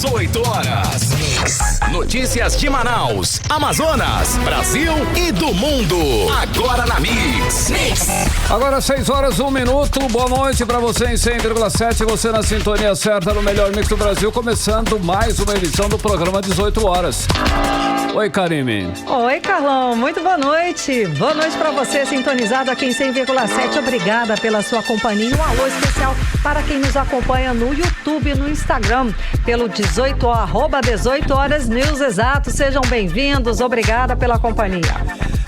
18 horas. Notícias de Manaus, Amazonas, Brasil e do mundo. Agora na Mix. Agora 6 horas, 1 minuto. Boa noite pra você em 100,7. Você na sintonia certa no melhor mix do Brasil. Começando mais uma edição do programa 18 horas. Oi, Karime. Oi, Carlão. Muito boa noite. Boa noite pra você, sintonizado aqui em 100,7. Obrigada pela sua companhia. Um alô especial para quem nos acompanha no YouTube e no Instagram, pelo 18 horas News Exato. Sejam bem-vindos. Obrigada pela companhia.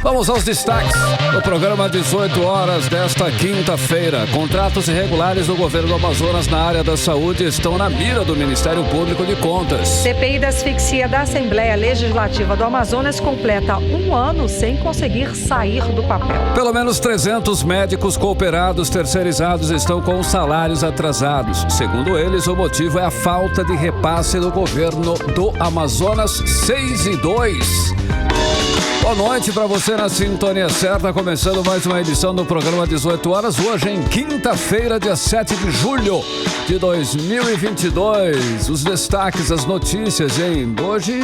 Vamos aos destaques do programa 18 horas desta quinta-feira. Contratos irregulares do governo do Amazonas na área da saúde estão na mira do Ministério Público de Contas. CPI da asfixia da Assembleia Legislativa do Amazonas completa 1 ano sem conseguir sair do papel. Pelo menos 300 médicos cooperados terceirizados estão com os salários atrasados. Segundo eles, o motivo é a falta de repasse do governo do Amazonas. 6 e 2. Boa noite para você na sintonia certa, começando mais uma edição do programa 18 horas, hoje em quinta-feira, dia 7 de julho de 2022. Os destaques, as notícias, hein? Hoje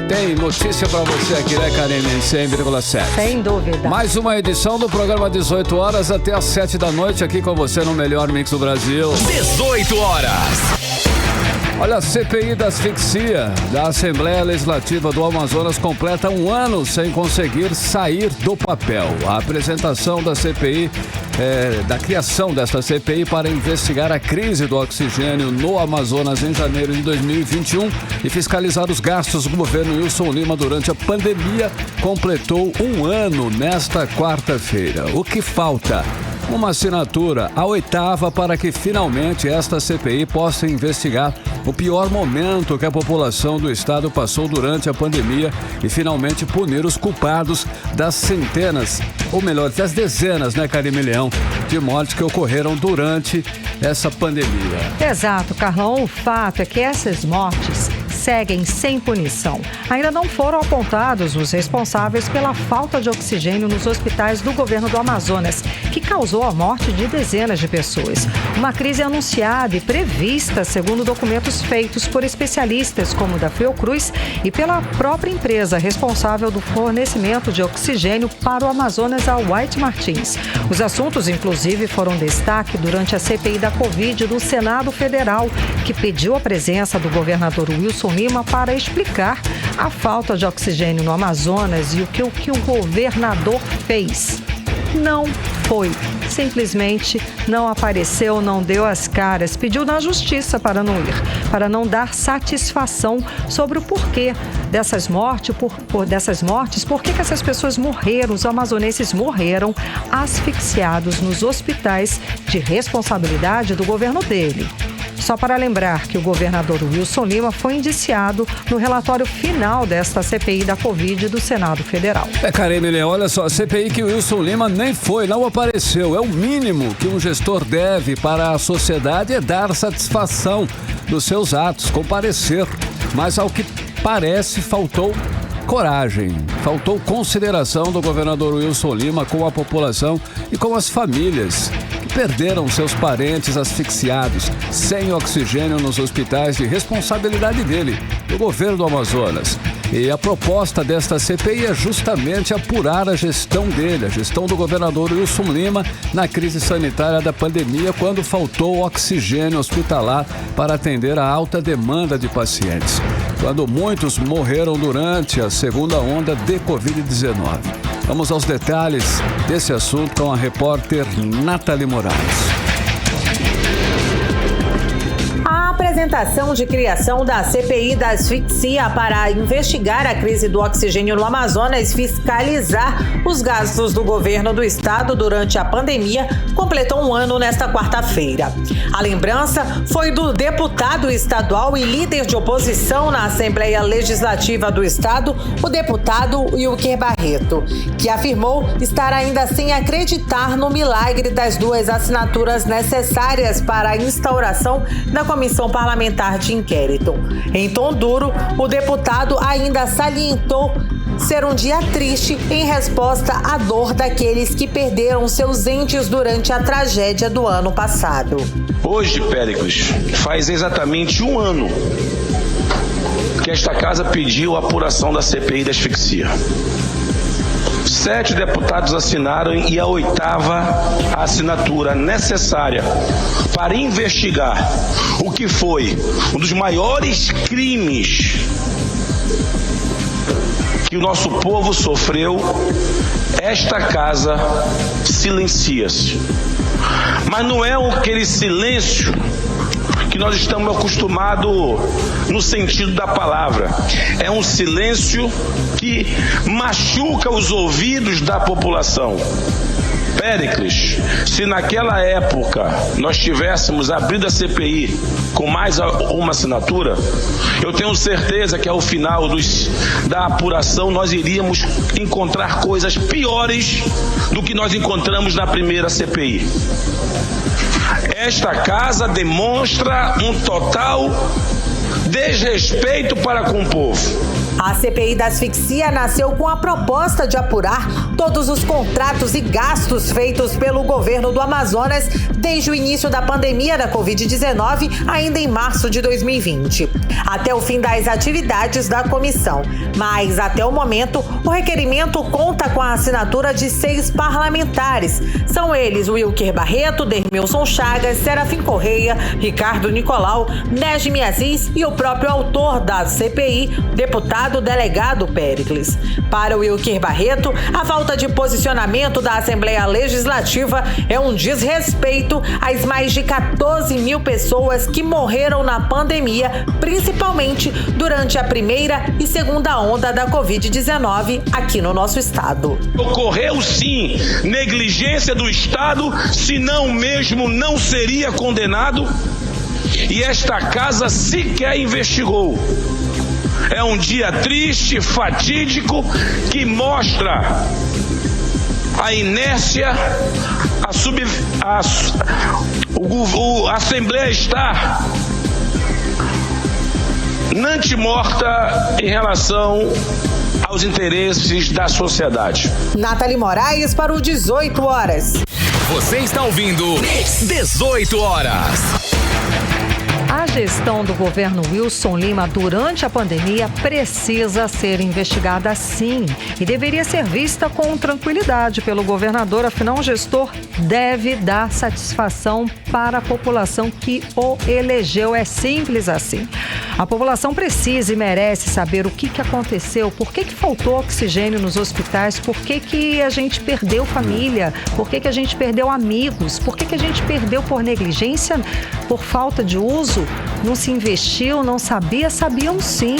tem notícia para você aqui, né, Karine, em 100,7. Sem dúvida. Mais uma edição do programa 18 horas até às 7 da noite aqui com você no melhor mix do Brasil. 18 horas. Olha, a CPI da asfixia da Assembleia Legislativa do Amazonas completa 1 ano sem conseguir sair do papel. A apresentação da CPI, da criação desta CPI para investigar a crise do oxigênio no Amazonas em janeiro de 2021 e fiscalizar os gastos do governo Wilson Lima durante a pandemia, completou 1 ano nesta quarta-feira. O que falta? Uma assinatura, a 8ª, para que finalmente esta CPI possa investigar o pior momento que a população do estado passou durante a pandemia e finalmente punir os culpados das centenas, ou melhor, das dezenas, né, Karime Leão, de mortes que ocorreram durante essa pandemia. Exato, Carlão. O fato é que essas mortes seguem sem punição. Ainda não foram apontados os responsáveis pela falta de oxigênio nos hospitais do governo do Amazonas, que causou a morte de dezenas de pessoas. Uma crise anunciada e prevista, segundo documentos feitos por especialistas como o da Fiocruz e pela própria empresa responsável do fornecimento de oxigênio para o Amazonas, a White Martins. Os assuntos, inclusive, foram destaque durante a CPI da Covid do Senado Federal, que pediu a presença do governador Wilson Lima para explicar a falta de oxigênio no Amazonas e o que o governador fez. Não foi. Simplesmente não apareceu, não deu as caras, pediu na justiça para não ir, para não dar satisfação sobre o porquê dessas mortes, por que essas pessoas morreram, os amazonenses morreram asfixiados nos hospitais de responsabilidade do governo dele. Só para lembrar que o governador Wilson Lima foi indiciado no relatório final desta CPI da Covid do Senado Federal. Karime Leão, olha só, a CPI que o Wilson Lima nem foi, não apareceu. É o mínimo que um gestor deve para a sociedade é dar satisfação dos seus atos, comparecer. Mas ao que parece, faltou coragem, faltou consideração do governador Wilson Lima com a população e com as famílias que perderam seus parentes asfixiados, sem oxigênio nos hospitais de responsabilidade dele, do governo do Amazonas. E a proposta desta CPI é justamente apurar a gestão dele, a gestão do governador Wilson Lima na crise sanitária da pandemia, quando faltou oxigênio hospitalar para atender a alta demanda de pacientes, quando muitos morreram durante a segunda onda de Covid-19. Vamos aos detalhes desse assunto com a repórter Nathalie Moraes. A apresentação de criação da CPI da asfixia para investigar a crise do oxigênio no Amazonas e fiscalizar os gastos do governo do estado durante a pandemia completou 1 ano nesta quarta-feira. A lembrança foi do deputado estadual e líder de oposição na Assembleia Legislativa do estado, o deputado Wilker Barreto, que afirmou estar ainda sem acreditar no milagre das 2 assinaturas necessárias para a instauração da comissão parlamentar de inquérito. Em tom duro, o deputado ainda salientou ser um dia triste em resposta à dor daqueles que perderam seus entes durante a tragédia do ano passado. Hoje, Péricles, faz exatamente 1 ano que esta casa pediu a apuração da CPI da asfixia. 7 deputados assinaram e a 8ª assinatura necessária para investigar o que foi um dos maiores crimes que o nosso povo sofreu. Esta casa silencia-se. Mas não é aquele silêncio que nós estamos acostumados no sentido da palavra. É um silêncio que machuca os ouvidos da população. Péricles, se naquela época nós tivéssemos abrido a CPI com mais uma assinatura, eu tenho certeza que ao final da apuração nós iríamos encontrar coisas piores do que nós encontramos na primeira CPI. Esta casa demonstra um total desrespeito para com o povo. A CPI da asfixia nasceu com a proposta de apurar todos os contratos e gastos feitos pelo governo do Amazonas desde o início da pandemia da Covid-19, ainda em março de 2020, até o fim das atividades da comissão. Mas, até o momento, o requerimento conta com a assinatura de 6 parlamentares. São eles Wilker Barreto, Dermilson Chagas, Serafim Correia, Ricardo Nicolau, Nejmi Aziz e o próprio autor da CPI, deputado delegado Péricles. Para Wilker Barreto, a falta de posicionamento da Assembleia Legislativa é um desrespeito às mais de 14 mil pessoas que morreram na pandemia, principalmente durante a primeira e segunda onda da Covid-19 aqui no nosso estado. Ocorreu sim negligência do Estado, senão mesmo não seria condenado, e esta casa sequer investigou. É um dia triste, fatídico, que mostra a inércia, a Assembleia está nantemorta em relação aos interesses da sociedade. Nathalie Moraes para o 18 horas. Você está ouvindo 18 horas. A gestão do governo Wilson Lima durante a pandemia precisa ser investigada sim e deveria ser vista com tranquilidade pelo governador, afinal o gestor deve dar satisfação para a população que o elegeu, é simples assim. A população precisa e merece saber o que aconteceu, por que faltou oxigênio nos hospitais, por que a gente perdeu família, por que a gente perdeu amigos, por que a gente perdeu por negligência, por falta de uso. Não se investiu, não sabia, sabiam sim.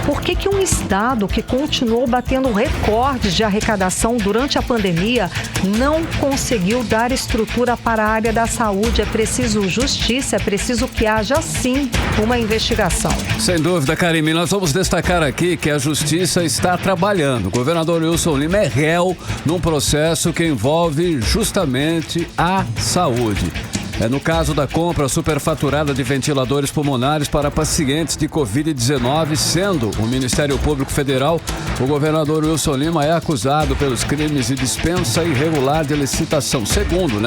Por que um estado que continuou batendo recordes de arrecadação durante a pandemia não conseguiu dar estrutura para a área da saúde? É preciso justiça, é preciso que haja sim uma investigação. Sem dúvida, Karime, nós vamos destacar aqui que a justiça está trabalhando. O governador Wilson Lima é réu num processo que envolve justamente a saúde. No caso da compra superfaturada de ventiladores pulmonares para pacientes de Covid-19, sendo o Ministério Público Federal, o governador Wilson Lima é acusado pelos crimes de dispensa irregular de licitação. Segundo,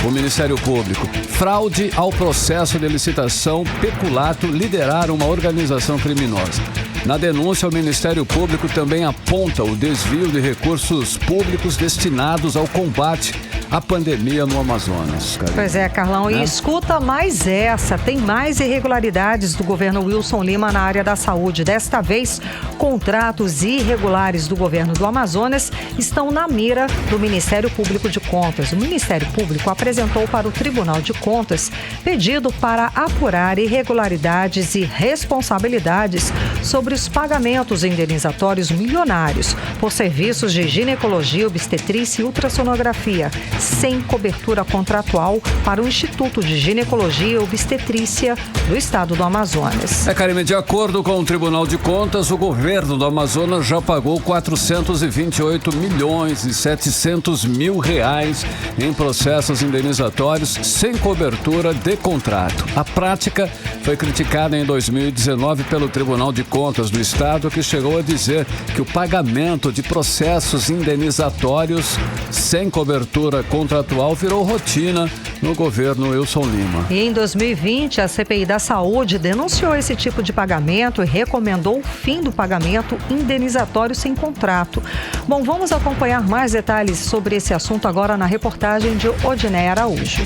o Ministério Público, fraude ao processo de licitação, peculato, liderar uma organização criminosa. Na denúncia, o Ministério Público também aponta o desvio de recursos públicos destinados ao combate à pandemia no Amazonas. Pois é, Carlão, e escuta mais essa, tem mais irregularidades do governo Wilson Lima na área da saúde. Desta vez, contratos irregulares do governo do Amazonas estão na mira do Ministério Público de Contas. O Ministério Público apresentou para o Tribunal de Contas pedido para apurar irregularidades e responsabilidades sobre os pagamentos indenizatórios milionários por serviços de ginecologia, obstetrícia e ultrassonografia, sem cobertura contratual para o Instituto de Ginecologia e Obstetrícia do Estado do Amazonas. Karime, de acordo com o Tribunal de Contas, o governo do Amazonas já pagou 428 milhões e 700 mil reais em processos indenizatórios sem cobertura de contrato. A prática foi criticada em 2019 pelo Tribunal de Contas do Estado, que chegou a dizer que o pagamento de processos indenizatórios sem cobertura contratual virou rotina no governo Wilson Lima. E em 2020, a CPI da Saúde denunciou esse tipo de pagamento e recomendou o fim do pagamento indenizatório sem contrato. Bom, vamos acompanhar mais detalhes sobre esse assunto agora na reportagem de Odinei Araújo.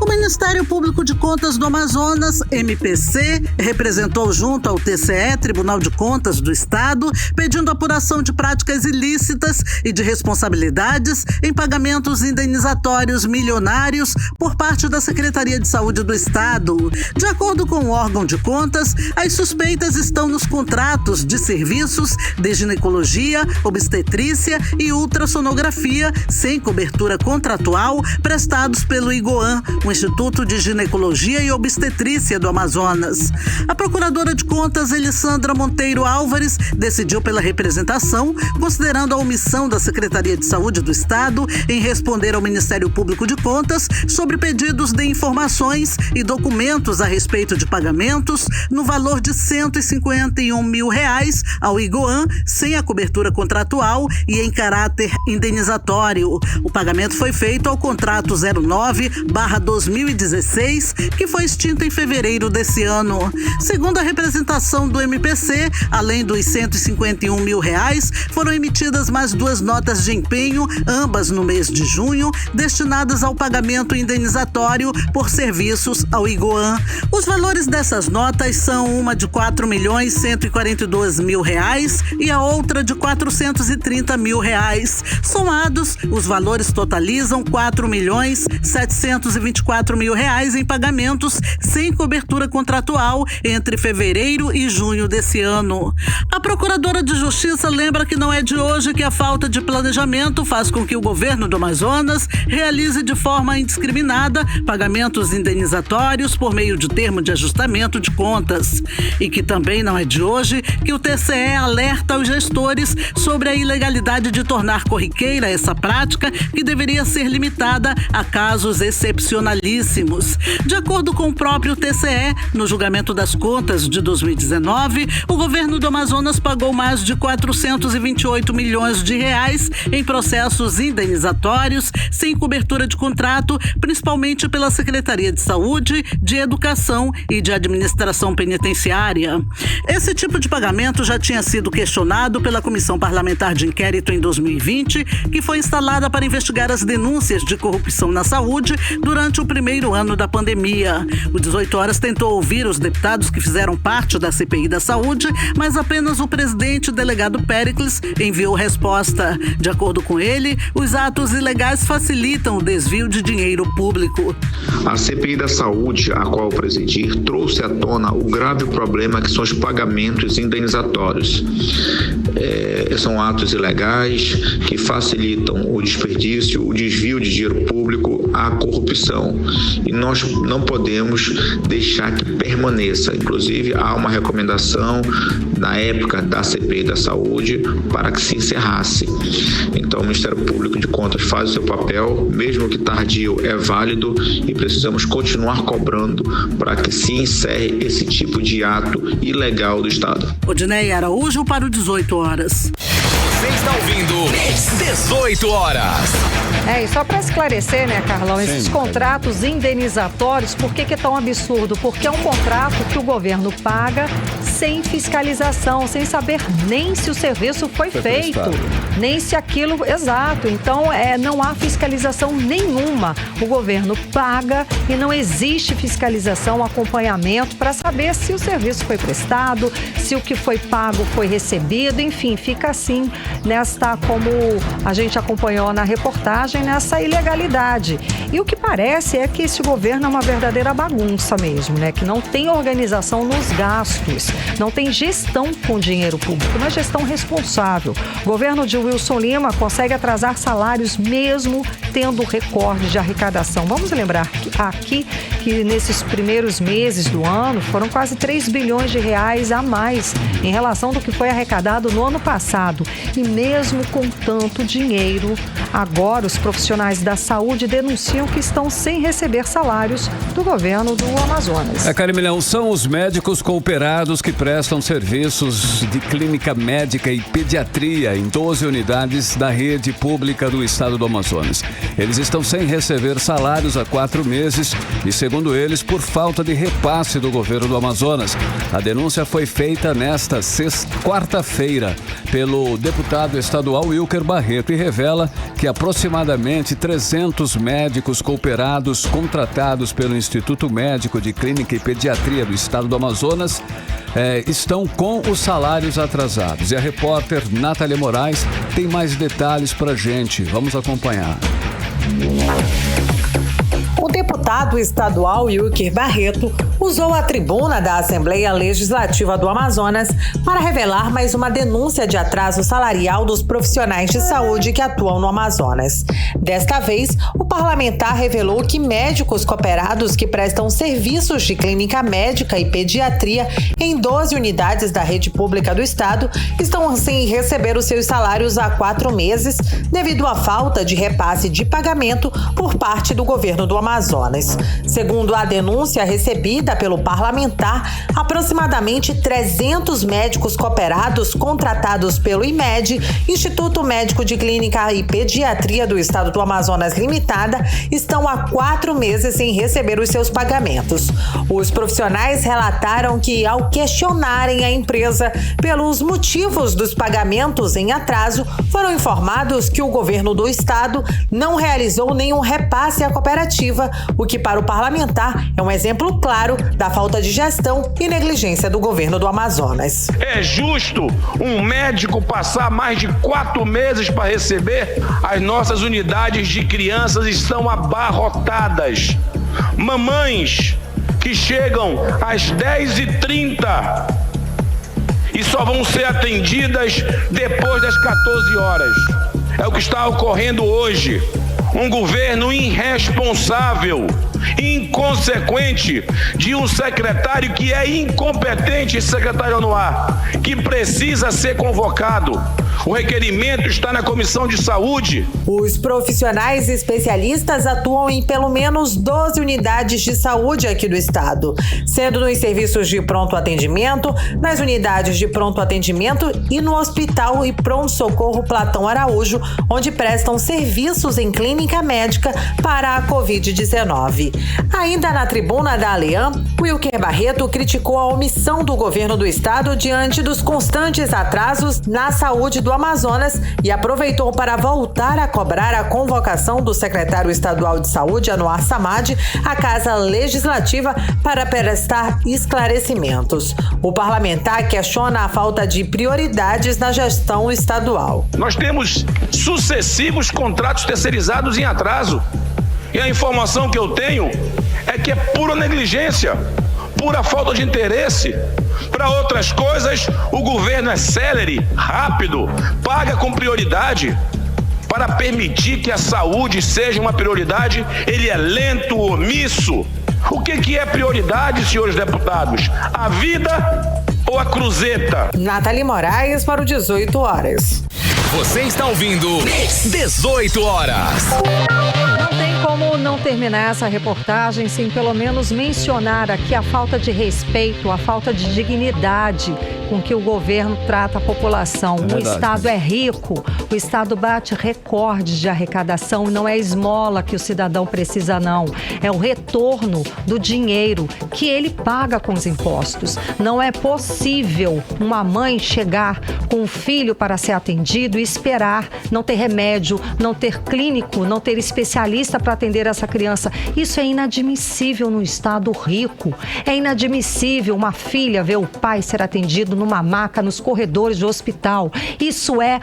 O Ministério Público de Contas do Amazonas, MPC, representou junto ao TCE, Tribunal de Contas do Estado, pedindo apuração de práticas ilícitas e de responsabilidades em pagamentos indenizatórios milionários por parte da Secretaria de Saúde do Estado. De acordo com o órgão de contas, as suspeitas estão nos contratos de serviços de ginecologia, obstetrícia e ultrassonografia sem cobertura contratual prestados pelo IGOAN, o Instituto de Ginecologia e Obstetrícia do Amazonas. A procuradora de contas, Elisandra Monteiro Álvares, decidiu pela representação, considerando a omissão da Secretaria de Saúde do Estado em responder ao Ministério Público de Contas sobre pedidos de informações e documentos a respeito de pagamentos no valor de R$151 mil ao IGOAN, sem a cobertura contratual e em caráter indenizatório. O pagamento foi feito ao contrato 09/2016, que foi extinto em fevereiro desse ano. Segundo a representação do MPC, além dos R$151 mil, foram emitidas mais 2 notas de empenho, ambas no mês de junho, destinadas ao pagamento indenizatório por serviços ao IGOAN. Os valores dessas notas são uma de R$4.142 mil e a outra de R$430 mil. Somados, os valores totalizam R$4.724 mil em pagamentos sem cobertura contratual entre fevereiro e junho desse ano. A Procuradora de Justiça lembra que não é de hoje que a falta de planejamento faz com que o governo do Amazonas realize de forma indiscriminada pagamentos indenizatórios por meio de termo de ajustamento de contas. E que também não é de hoje que o TCE alerta os gestores sobre a ilegalidade de tornar corriqueira essa prática, que deveria ser limitada a casos excepcionalíssimos. De acordo com o próprio TCE, no julgamento das contas de 2019, o governo do Amazonas pagou mais de R$428 milhões em processos indenizatórios sem cobertura de contrato, principalmente pela Secretaria de Saúde, de Educação e de Administração Penitenciária. Esse tipo de pagamento já tinha sido questionado pela Comissão Parlamentar de Inquérito em 2020, que foi instalada para investigar as denúncias de corrupção na saúde durante o primeiro ano da pandemia. O 18 Horas tentou ouvir os deputados que fizeram parte da CPI da Saúde, mas apenas o presidente, delegado Péricles, enviou resposta. De acordo com ele, os atos ilegais facilitam o desvio de dinheiro público. A CPI da Saúde, a qual presidir, trouxe à tona o grave problema que são os pagamentos indenizatórios. São atos ilegais que facilitam o desperdício, o desvio de dinheiro público, a corrupção. E nós não podemos deixar que permaneça. Inclusive, há uma recomendação na época da CPI da Saúde para que se encerrasse. Então, o Ministério Público de Contas faz o seu papel, mesmo que tardio, é válido, e precisamos continuar cobrando para que se encerre esse tipo de ato ilegal do Estado. Odinei Araújo para o 18 Horas. Você está ouvindo 18 Horas. E só para esclarecer, né, Carlão, esses contratos indenizatórios, por que é tão absurdo? Porque é um contrato que o governo paga sem fiscalização, sem saber nem se o serviço foi feito, nem se aquilo... Exato, então não há fiscalização nenhuma. O governo paga e não existe fiscalização, acompanhamento para saber se o serviço foi prestado, se o que foi pago foi recebido, enfim, fica assim, como a gente acompanhou na reportagem, nessa ilegalidade. E o que parece é que esse governo é uma verdadeira bagunça mesmo, né? Que não tem organização nos gastos, não tem gestão com dinheiro público, não é gestão responsável. O governo de Wilson Lima consegue atrasar salários mesmo tendo recorde de arrecadação. Vamos lembrar aqui que nesses primeiros meses do ano foram quase 3 bilhões de reais a mais em relação do que foi arrecadado no ano passado. E mesmo com tanto dinheiro, Agora, os profissionais da saúde denunciam que estão sem receber salários do governo do Amazonas. Carimilhão, são os médicos cooperados que prestam serviços de clínica médica e pediatria em 12 unidades da rede pública do estado do Amazonas. Eles estão sem receber salários há 4 meses e, segundo eles, por falta de repasse do governo do Amazonas. A denúncia foi feita nesta quarta-feira pelo deputado estadual Wilker Barreto e revela que aproximadamente 300 médicos cooperados contratados pelo Instituto Médico de Clínica e Pediatria do estado do Amazonas estão com os salários atrasados. E a repórter Nathalie Moraes tem mais detalhes pra gente. Vamos acompanhar. O deputado estadual Wilker Barreto usou a tribuna da Assembleia Legislativa do Amazonas para revelar mais uma denúncia de atraso salarial dos profissionais de saúde que atuam no Amazonas. Desta vez, o parlamentar revelou que médicos cooperados que prestam serviços de clínica médica e pediatria em 12 unidades da rede pública do estado estão sem receber os seus salários há 4 meses devido à falta de repasse de pagamento por parte do governo do Amazonas. Segundo a denúncia recebida pelo parlamentar, aproximadamente 300 médicos cooperados contratados pelo IMED, Instituto Médico de Clínica e Pediatria do Estado do Amazonas Limitada, estão há 4 meses sem receber os seus pagamentos. Os profissionais relataram que, ao questionarem a empresa pelos motivos dos pagamentos em atraso, foram informados que o governo do estado não realizou nenhum repasse à cooperativa, o que para o parlamentar é um exemplo claro da falta de gestão e negligência do governo do Amazonas. É justo um médico passar mais de 4 meses para receber? As nossas unidades de crianças estão abarrotadas. Mamães que chegam às 10h30 e só vão ser atendidas depois das 14 horas. É o que está ocorrendo hoje. Um governo irresponsável, inconsequente, de um secretário que é incompetente, esse secretário Anuar, que precisa ser convocado. O requerimento está na Comissão de Saúde. Os profissionais especialistas atuam em pelo menos 12 unidades de saúde aqui do estado, sendo nos serviços de pronto atendimento, nas unidades de pronto atendimento e no Hospital e Pronto-Socorro Platão Araújo, onde prestam serviços em clínica médica para a Covid-19. Ainda na tribuna da Alian, Wilker Barreto criticou a omissão do governo do estado diante dos constantes atrasos na saúde do Amazonas e aproveitou para voltar a cobrar a convocação do secretário estadual de saúde, Anuar Samad, à Casa Legislativa para prestar esclarecimentos. O parlamentar questiona a falta de prioridades na gestão estadual. Nós temos sucessivos contratos terceirizados em atraso. E a informação que eu tenho é que é pura negligência, pura falta de interesse. Para outras coisas, o governo é célere, rápido, paga com prioridade. Para permitir que a saúde seja uma prioridade, ele é lento, omisso. O que é prioridade, senhores deputados? A vida ou a cruzeta? Nathalie Moraes para o 18 horas. Você está ouvindo 18 horas. Não tem como não terminar essa reportagem sem pelo menos mencionar aqui a falta de respeito, a falta de dignidade com que o governo trata a população. O estado é rico, o estado bate recorde de arrecadação, não é esmola que o cidadão precisa, não. É o retorno do dinheiro que ele paga com os impostos. Não é possível uma mãe chegar com um filho para ser atendido e esperar não ter remédio, não ter clínico, não ter especialista para atender essa criança. Isso é inadmissível no estado rico. É inadmissível uma filha ver o pai ser atendido numa maca nos corredores do hospital. Isso é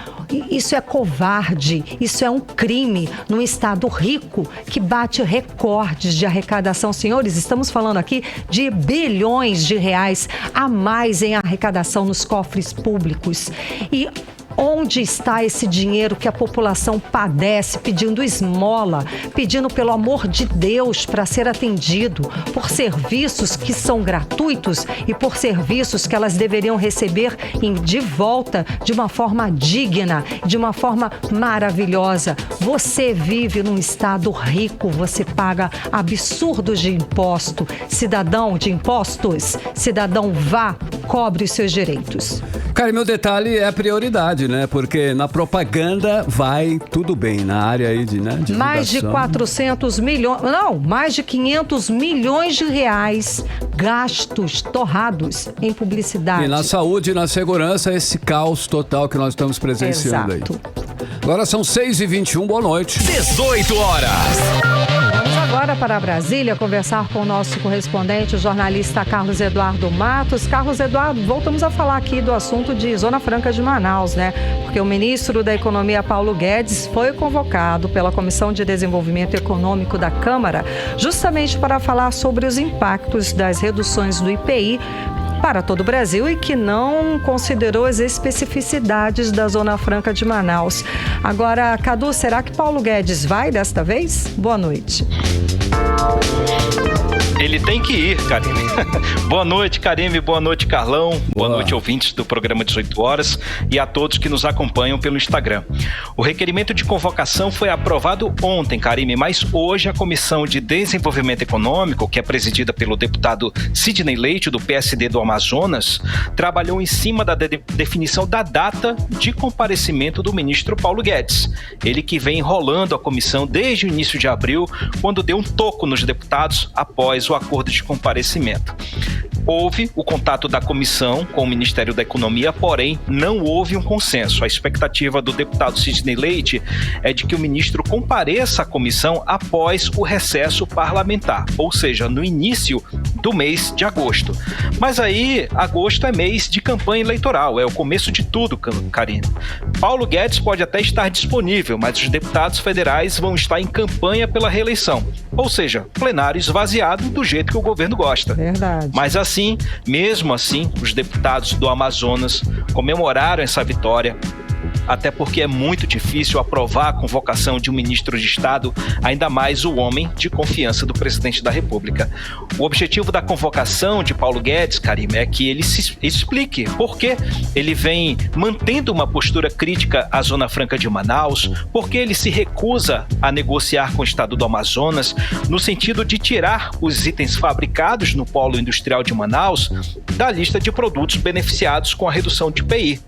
covarde, isso é um crime num estado rico que bate recordes de arrecadação. Senhores, estamos falando aqui de bilhões de reais a mais em arrecadação nos cofres públicos. E Onde está esse dinheiro que a população padece, pedindo esmola, pedindo pelo amor de Deus para ser atendido por serviços que são gratuitos e por serviços que elas deveriam receber de volta de uma forma digna, de uma forma maravilhosa. Você vive num estado rico, você paga absurdos de imposto. Cidadão de impostos, cidadão, vá, cobre os seus direitos. Cara, meu detalhe é a prioridade, né? Porque na propaganda vai tudo bem, na área aí de, né, divulgação. Mais de 400 milhões, não, mais de 500 milhões de reais gastos torrados em publicidade. E na saúde e na segurança, esse caos total que nós estamos presenciando. Exato. Aí. Agora são 6h21, boa noite. 18 horas. Vamos agora para Brasília conversar com o nosso correspondente, o jornalista Carlos Eduardo Matos. Carlos Eduardo, voltamos a falar aqui do assunto de Zona Franca de Manaus, né? Porque o ministro da Economia, Paulo Guedes, foi convocado pela Comissão de Desenvolvimento Econômico da Câmara justamente para falar sobre os impactos das reduções do IPI para todo o Brasil e que não considerou as especificidades da Zona Franca de Manaus. Agora, Cadu, será que Paulo Guedes vai desta vez? Boa noite. Ele tem que ir, Karine. Boa noite, Karine. Boa noite, Carlão. Boa noite, ouvintes do programa 18 horas e a todos que nos acompanham pelo Instagram. O requerimento de convocação foi aprovado ontem, Karine, mas hoje a Comissão de Desenvolvimento Econômico, que é presidida pelo deputado Sidney Leite, do PSD do Amazonas, trabalhou em cima da definição da data de comparecimento do ministro Paulo Guedes. Ele que vem enrolando a comissão desde o início de abril, quando deu um toco nos deputados após o acordo de comparecimento. Houve o contato da comissão com o Ministério da Economia, porém não houve um consenso. A expectativa do deputado Sidney Leite é de que o ministro compareça à comissão após o recesso parlamentar, ou seja, no início do mês de agosto. Mas aí, agosto é mês de campanha eleitoral, é o começo de tudo, Karine. Paulo Guedes pode até estar disponível, mas os deputados federais vão estar em campanha pela reeleição, ou seja, plenário esvaziado do jeito que o governo gosta. Verdade. Mas assim, mesmo assim, os deputados do Amazonas comemoraram essa vitória, até porque é muito difícil aprovar a convocação de um ministro de Estado, ainda mais o homem de confiança do presidente da República. O objetivo da convocação de Paulo Guedes, Karime, é que ele se explique por que ele vem mantendo uma postura crítica à Zona Franca de Manaus, por que ele se recusa a negociar com o Estado do Amazonas, no sentido de tirar os itens fabricados no polo industrial de Manaus da lista de produtos beneficiados com a redução de IPI.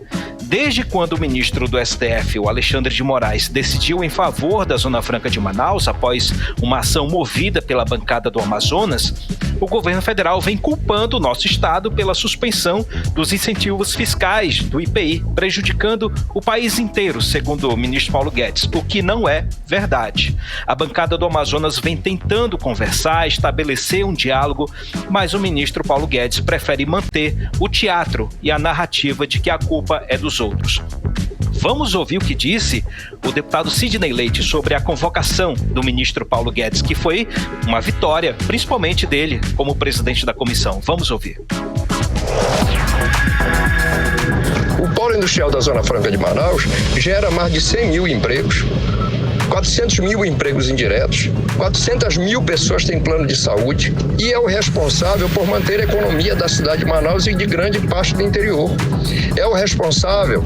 Desde quando o ministro do STF, o Alexandre de Moraes, decidiu em favor da Zona Franca de Manaus, após uma ação movida pela bancada do Amazonas, o governo federal vem culpando o nosso estado pela suspensão dos incentivos fiscais do IPI, prejudicando o país inteiro, segundo o ministro Paulo Guedes, o que não é verdade. A bancada do Amazonas vem tentando conversar, estabelecer um diálogo, mas o ministro Paulo Guedes prefere manter o teatro e a narrativa de que a culpa é dos outros. Vamos ouvir o que disse o deputado Sidney Leite sobre a convocação do ministro Paulo Guedes, que foi uma vitória, principalmente dele como presidente da comissão. Vamos ouvir. O polo industrial da Zona Franca de Manaus gera mais de 100 mil empregos, 400 mil empregos indiretos, 400 mil pessoas têm plano de saúde e é o responsável por manter a economia da cidade de Manaus e de grande parte do interior. É o responsável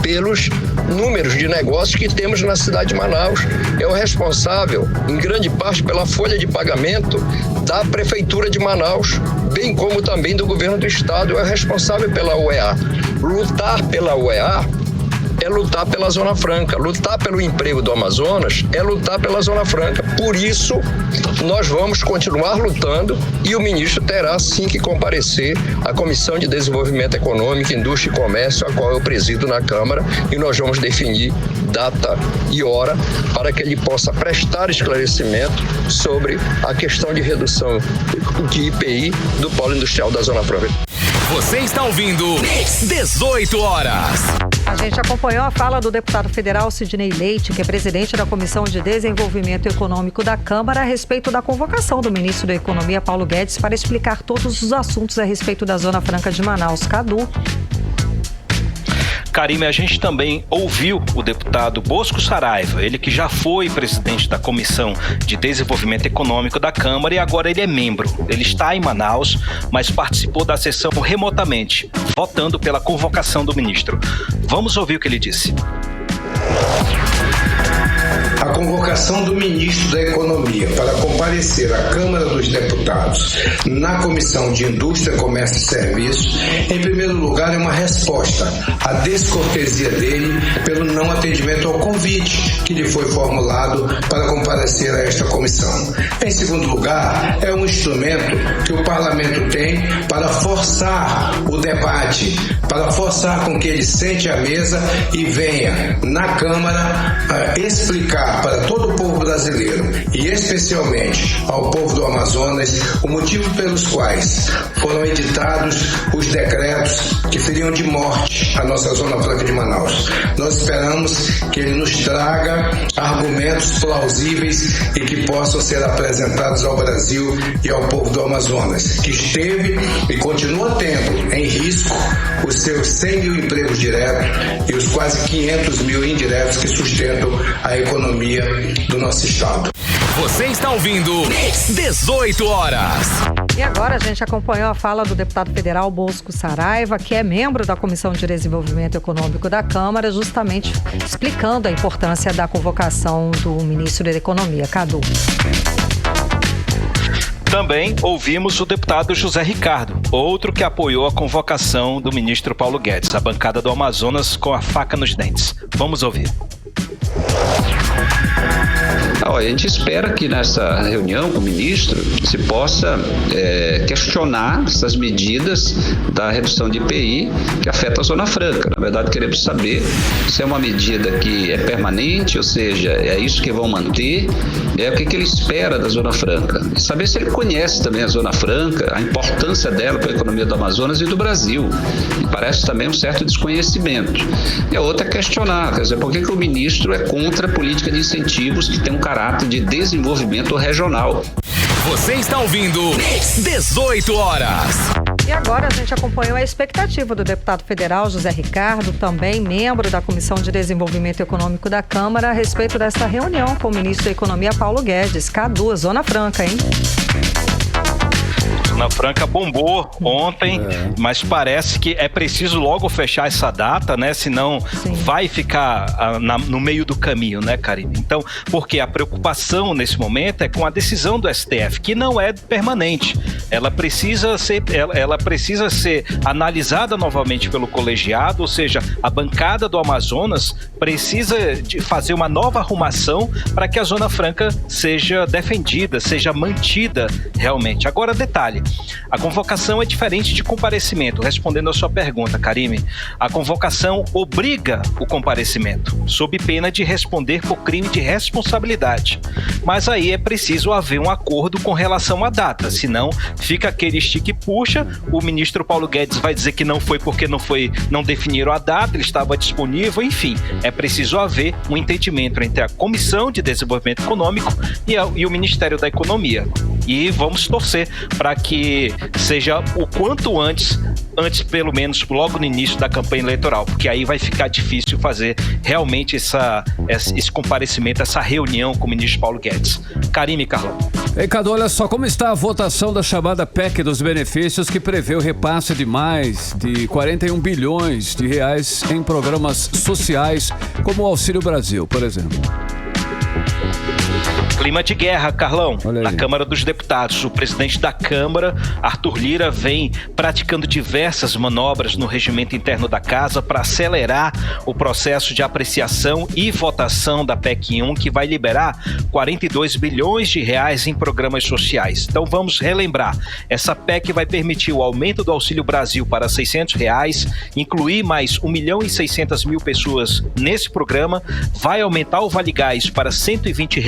pelos números de negócios que temos na cidade de Manaus. É o responsável, em grande parte, pela folha de pagamento da Prefeitura de Manaus, bem como também do governo do estado. É o responsável pela UEA. Lutar pela UEA é lutar pela Zona Franca. Lutar pelo emprego do Amazonas é lutar pela Zona Franca. Por isso, nós vamos continuar lutando e o ministro terá sim que comparecer à Comissão de Desenvolvimento Econômico, Indústria e Comércio, a qual eu presido na Câmara, e nós vamos definir data e hora para que ele possa prestar esclarecimento sobre a questão de redução de IPI do polo industrial da Zona Franca. Você está ouvindo 18 horas. A gente acompanhou a fala do deputado federal Sidney Leite, que é presidente da Comissão de Desenvolvimento Econômico da Câmara, a respeito da convocação do ministro da Economia, Paulo Guedes, para explicar todos os assuntos a respeito da Zona Franca de Manaus. Cadu. Karime, a gente também ouviu o deputado Bosco Saraiva, ele que já foi presidente da Comissão de Desenvolvimento Econômico da Câmara e agora ele é membro. Ele está em Manaus, mas participou da sessão remotamente, votando pela convocação do ministro. Vamos ouvir o que ele disse. A convocação do ministro da Economia para comparecer à Câmara dos Deputados na Comissão de Indústria, Comércio e Serviços, em primeiro lugar, é uma resposta à descortesia dele pelo não atendimento ao convite que lhe foi formulado para comparecer a esta comissão. Em segundo lugar, é um instrumento que o Parlamento tem para forçar o debate, para forçar com que ele sente à mesa e venha na Câmara explicar para todo o povo brasileiro e especialmente ao povo do Amazonas o motivo pelos quais foram editados os decretos que feriam de morte a nossa Zona Franca de Manaus. Nós esperamos que ele nos traga argumentos plausíveis e que possam ser apresentados ao Brasil e ao povo do Amazonas, que esteve e continua tendo em risco os seus 100 mil empregos diretos e os quase 500 mil indiretos que sustentam a economia do nosso estado. Você está ouvindo 18 horas. E agora a gente acompanhou a fala do deputado federal Bosco Saraiva, que é membro da Comissão de Desenvolvimento Econômico da Câmara, justamente explicando a importância da convocação do ministro da Economia, Cadu. Também ouvimos o deputado José Ricardo, outro que apoiou a convocação do ministro Paulo Guedes, a bancada do Amazonas com a faca nos dentes. Vamos ouvir. A gente espera que nessa reunião com o ministro se possa questionar essas medidas da redução de IPI que afeta a Zona Franca. Na verdade, queremos saber se é uma medida que é permanente, ou seja, é isso que vão manter, o que ele espera da Zona Franca. E saber se ele conhece também a Zona Franca, a importância dela para a economia do Amazonas e do Brasil. E parece também um certo desconhecimento. E a outra é questionar, quer dizer, por que o ministro é contra a política de incentivos que tem um caráter de desenvolvimento regional. Você está ouvindo 18 horas. E agora a gente acompanhou a expectativa do deputado federal José Ricardo, também membro da Comissão de Desenvolvimento Econômico da Câmara, a respeito desta reunião com o ministro da Economia, Paulo Guedes. Cadu, Zona Franca, hein? Zona Franca bombou ontem, mas parece que é preciso logo fechar essa data, né? Senão vai ficar no meio do caminho, né, Karine? Então, porque a preocupação nesse momento é com a decisão do STF, que não é permanente. Ela precisa ser analisada novamente pelo colegiado, ou seja, a bancada do Amazonas precisa de fazer uma nova arrumação para que a Zona Franca seja defendida, seja mantida realmente. Agora, detalhe. A convocação é diferente de comparecimento. Respondendo a sua pergunta, Karime, a convocação obriga o comparecimento, sob pena de responder por crime de responsabilidade. Mas aí é preciso haver um acordo com relação à data, senão fica aquele estica e puxa, o ministro Paulo Guedes vai dizer que não foi porque não definiram a data, ele estava disponível, enfim, é preciso haver um entendimento entre a Comissão de Desenvolvimento Econômico e o Ministério da Economia. E vamos torcer para que seja o quanto antes pelo menos logo no início da campanha eleitoral, porque aí vai ficar difícil fazer realmente esse comparecimento, essa reunião com o ministro Paulo Guedes. Karime, Carlão. Ei, Cadu, olha só, como está a votação da chamada PEC dos benefícios, que prevê o repasse de mais de 41 bilhões de reais em programas sociais, como o Auxílio Brasil, por exemplo? Clima de guerra, Carlão, na Câmara dos Deputados. O presidente da Câmara, Arthur Lira, vem praticando diversas manobras no regimento interno da casa para acelerar o processo de apreciação e votação da PEC 1, que vai liberar 42 bilhões de reais em programas sociais. Então vamos relembrar, essa PEC vai permitir o aumento do Auxílio Brasil para R$ 600, incluir mais 1.600.000 pessoas nesse programa, vai aumentar o Vale Gás para R$ 120,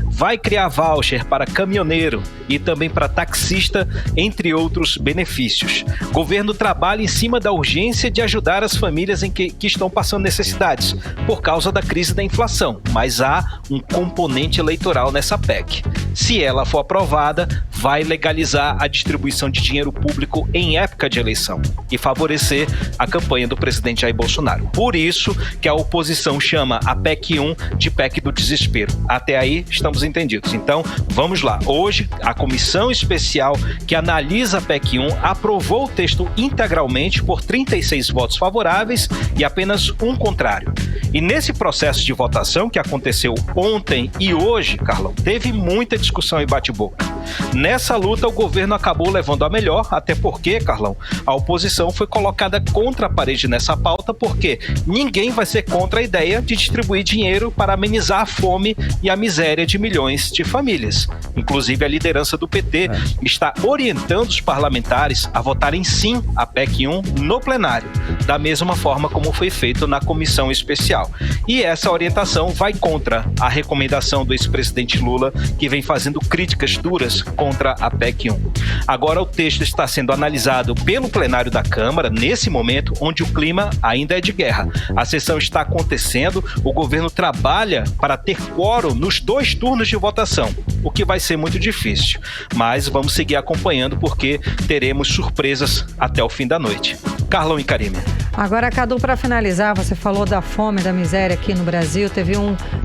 vai criar voucher para caminhoneiro e também para taxista, entre outros benefícios. O governo trabalha em cima da urgência de ajudar as famílias que estão passando necessidades por causa da crise da inflação, mas há um componente eleitoral nessa PEC. Se ela for aprovada, vai legalizar a distribuição de dinheiro público em época de eleição e favorecer a campanha do presidente Jair Bolsonaro. Por isso que a oposição chama a PEC 1 de PEC do desespero. Até aí estamos entendidos. Então, vamos lá. Hoje, a comissão especial que analisa a PEC 1 aprovou o texto integralmente por 36 votos favoráveis e apenas um contrário. E nesse processo de votação que aconteceu ontem e hoje, Carlão, teve muita discussão e bate-boca. Nessa luta, o governo acabou levando a melhor, até porque, Carlão, a oposição foi colocada contra a parede nessa pauta, porque ninguém vai ser contra a ideia de distribuir dinheiro para amenizar a fome e a miséria de milhões de famílias. Inclusive, a liderança do PT está orientando os parlamentares a votarem sim a PEC 1 no plenário, da mesma forma como foi feito na comissão especial. E essa orientação vai contra a recomendação do ex-presidente Lula, que vem fazendo críticas duras contra a PEC 1. Agora o texto está sendo analisado pelo plenário da Câmara, nesse momento onde o clima ainda é de guerra. A sessão está acontecendo, o governo trabalha para ter quórum nos 2 turnos de votação, o que vai ser muito difícil. Mas vamos seguir acompanhando porque teremos surpresas até o fim da noite. Carlão e Karime. Agora, Cadu, para finalizar, você falou da fome, da miséria aqui no Brasil.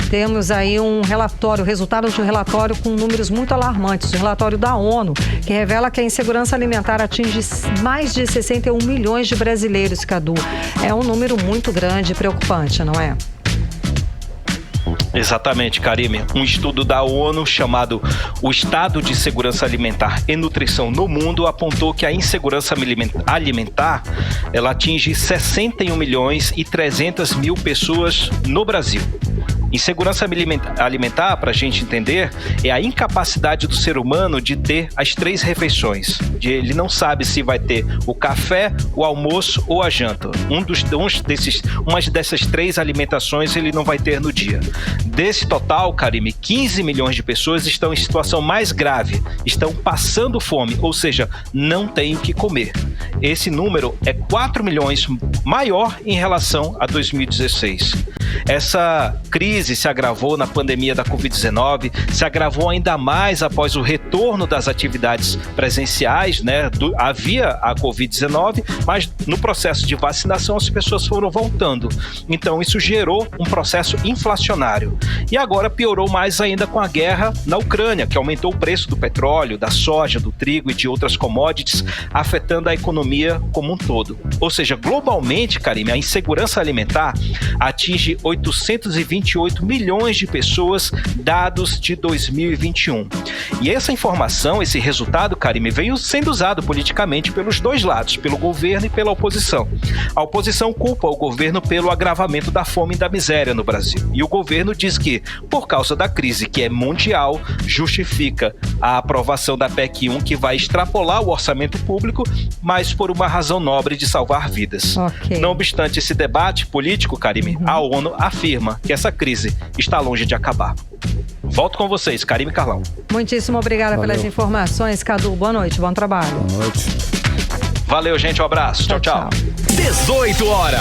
Temos aí um relatório, resultados de um relatório com números muito alarmantes. O relatório da ONU, que revela que a insegurança alimentar atinge mais de 61 milhões de brasileiros, Cadu. É um número muito grande e preocupante, não é? Exatamente, Karime. Um estudo da ONU chamado O Estado de Segurança Alimentar e Nutrição no Mundo apontou que a insegurança alimentar ela atinge 61 milhões e 300 mil pessoas no Brasil. Insegurança alimentar, para a gente entender, é a incapacidade do ser humano de ter as 3 refeições. Ele não sabe se vai ter o café, o almoço ou a janta. Uma dessas 3 alimentações ele não vai ter no dia. Desse total, Karime, 15 milhões de pessoas estão em situação mais grave, estão passando fome, ou seja, não têm o que comer. Esse número é 4 milhões maior em relação a 2016. Essa crise se agravou na pandemia da Covid-19, se agravou ainda mais após o retorno das atividades presenciais, né? Havia a Covid-19, mas no processo de vacinação as pessoas foram voltando. Então isso gerou um processo inflacionário. E agora piorou mais ainda com a guerra na Ucrânia, que aumentou o preço do petróleo, da soja, do trigo e de outras commodities, afetando a economia como um todo. Ou seja, globalmente, Karime, a insegurança alimentar atinge 828 milhões de pessoas, dados de 2021. E essa informação, esse resultado, Karime, veio sendo usado politicamente pelos 2 lados, pelo governo e pela oposição. A oposição culpa o governo pelo agravamento da fome e da miséria no Brasil. E o governo diz que, por causa da crise que é mundial, justifica a aprovação da PEC 1, que vai extrapolar o orçamento público, mas por uma razão nobre de salvar vidas. Okay. Não obstante esse debate político, Karime, a ONU afirma que essa crise está longe de acabar. Volto com vocês, Karime e Carlão. Muitíssimo obrigada pelas informações, Cadu. Boa noite, bom trabalho. Boa noite. Valeu, gente, um abraço. Tchau, tchau. 18 horas.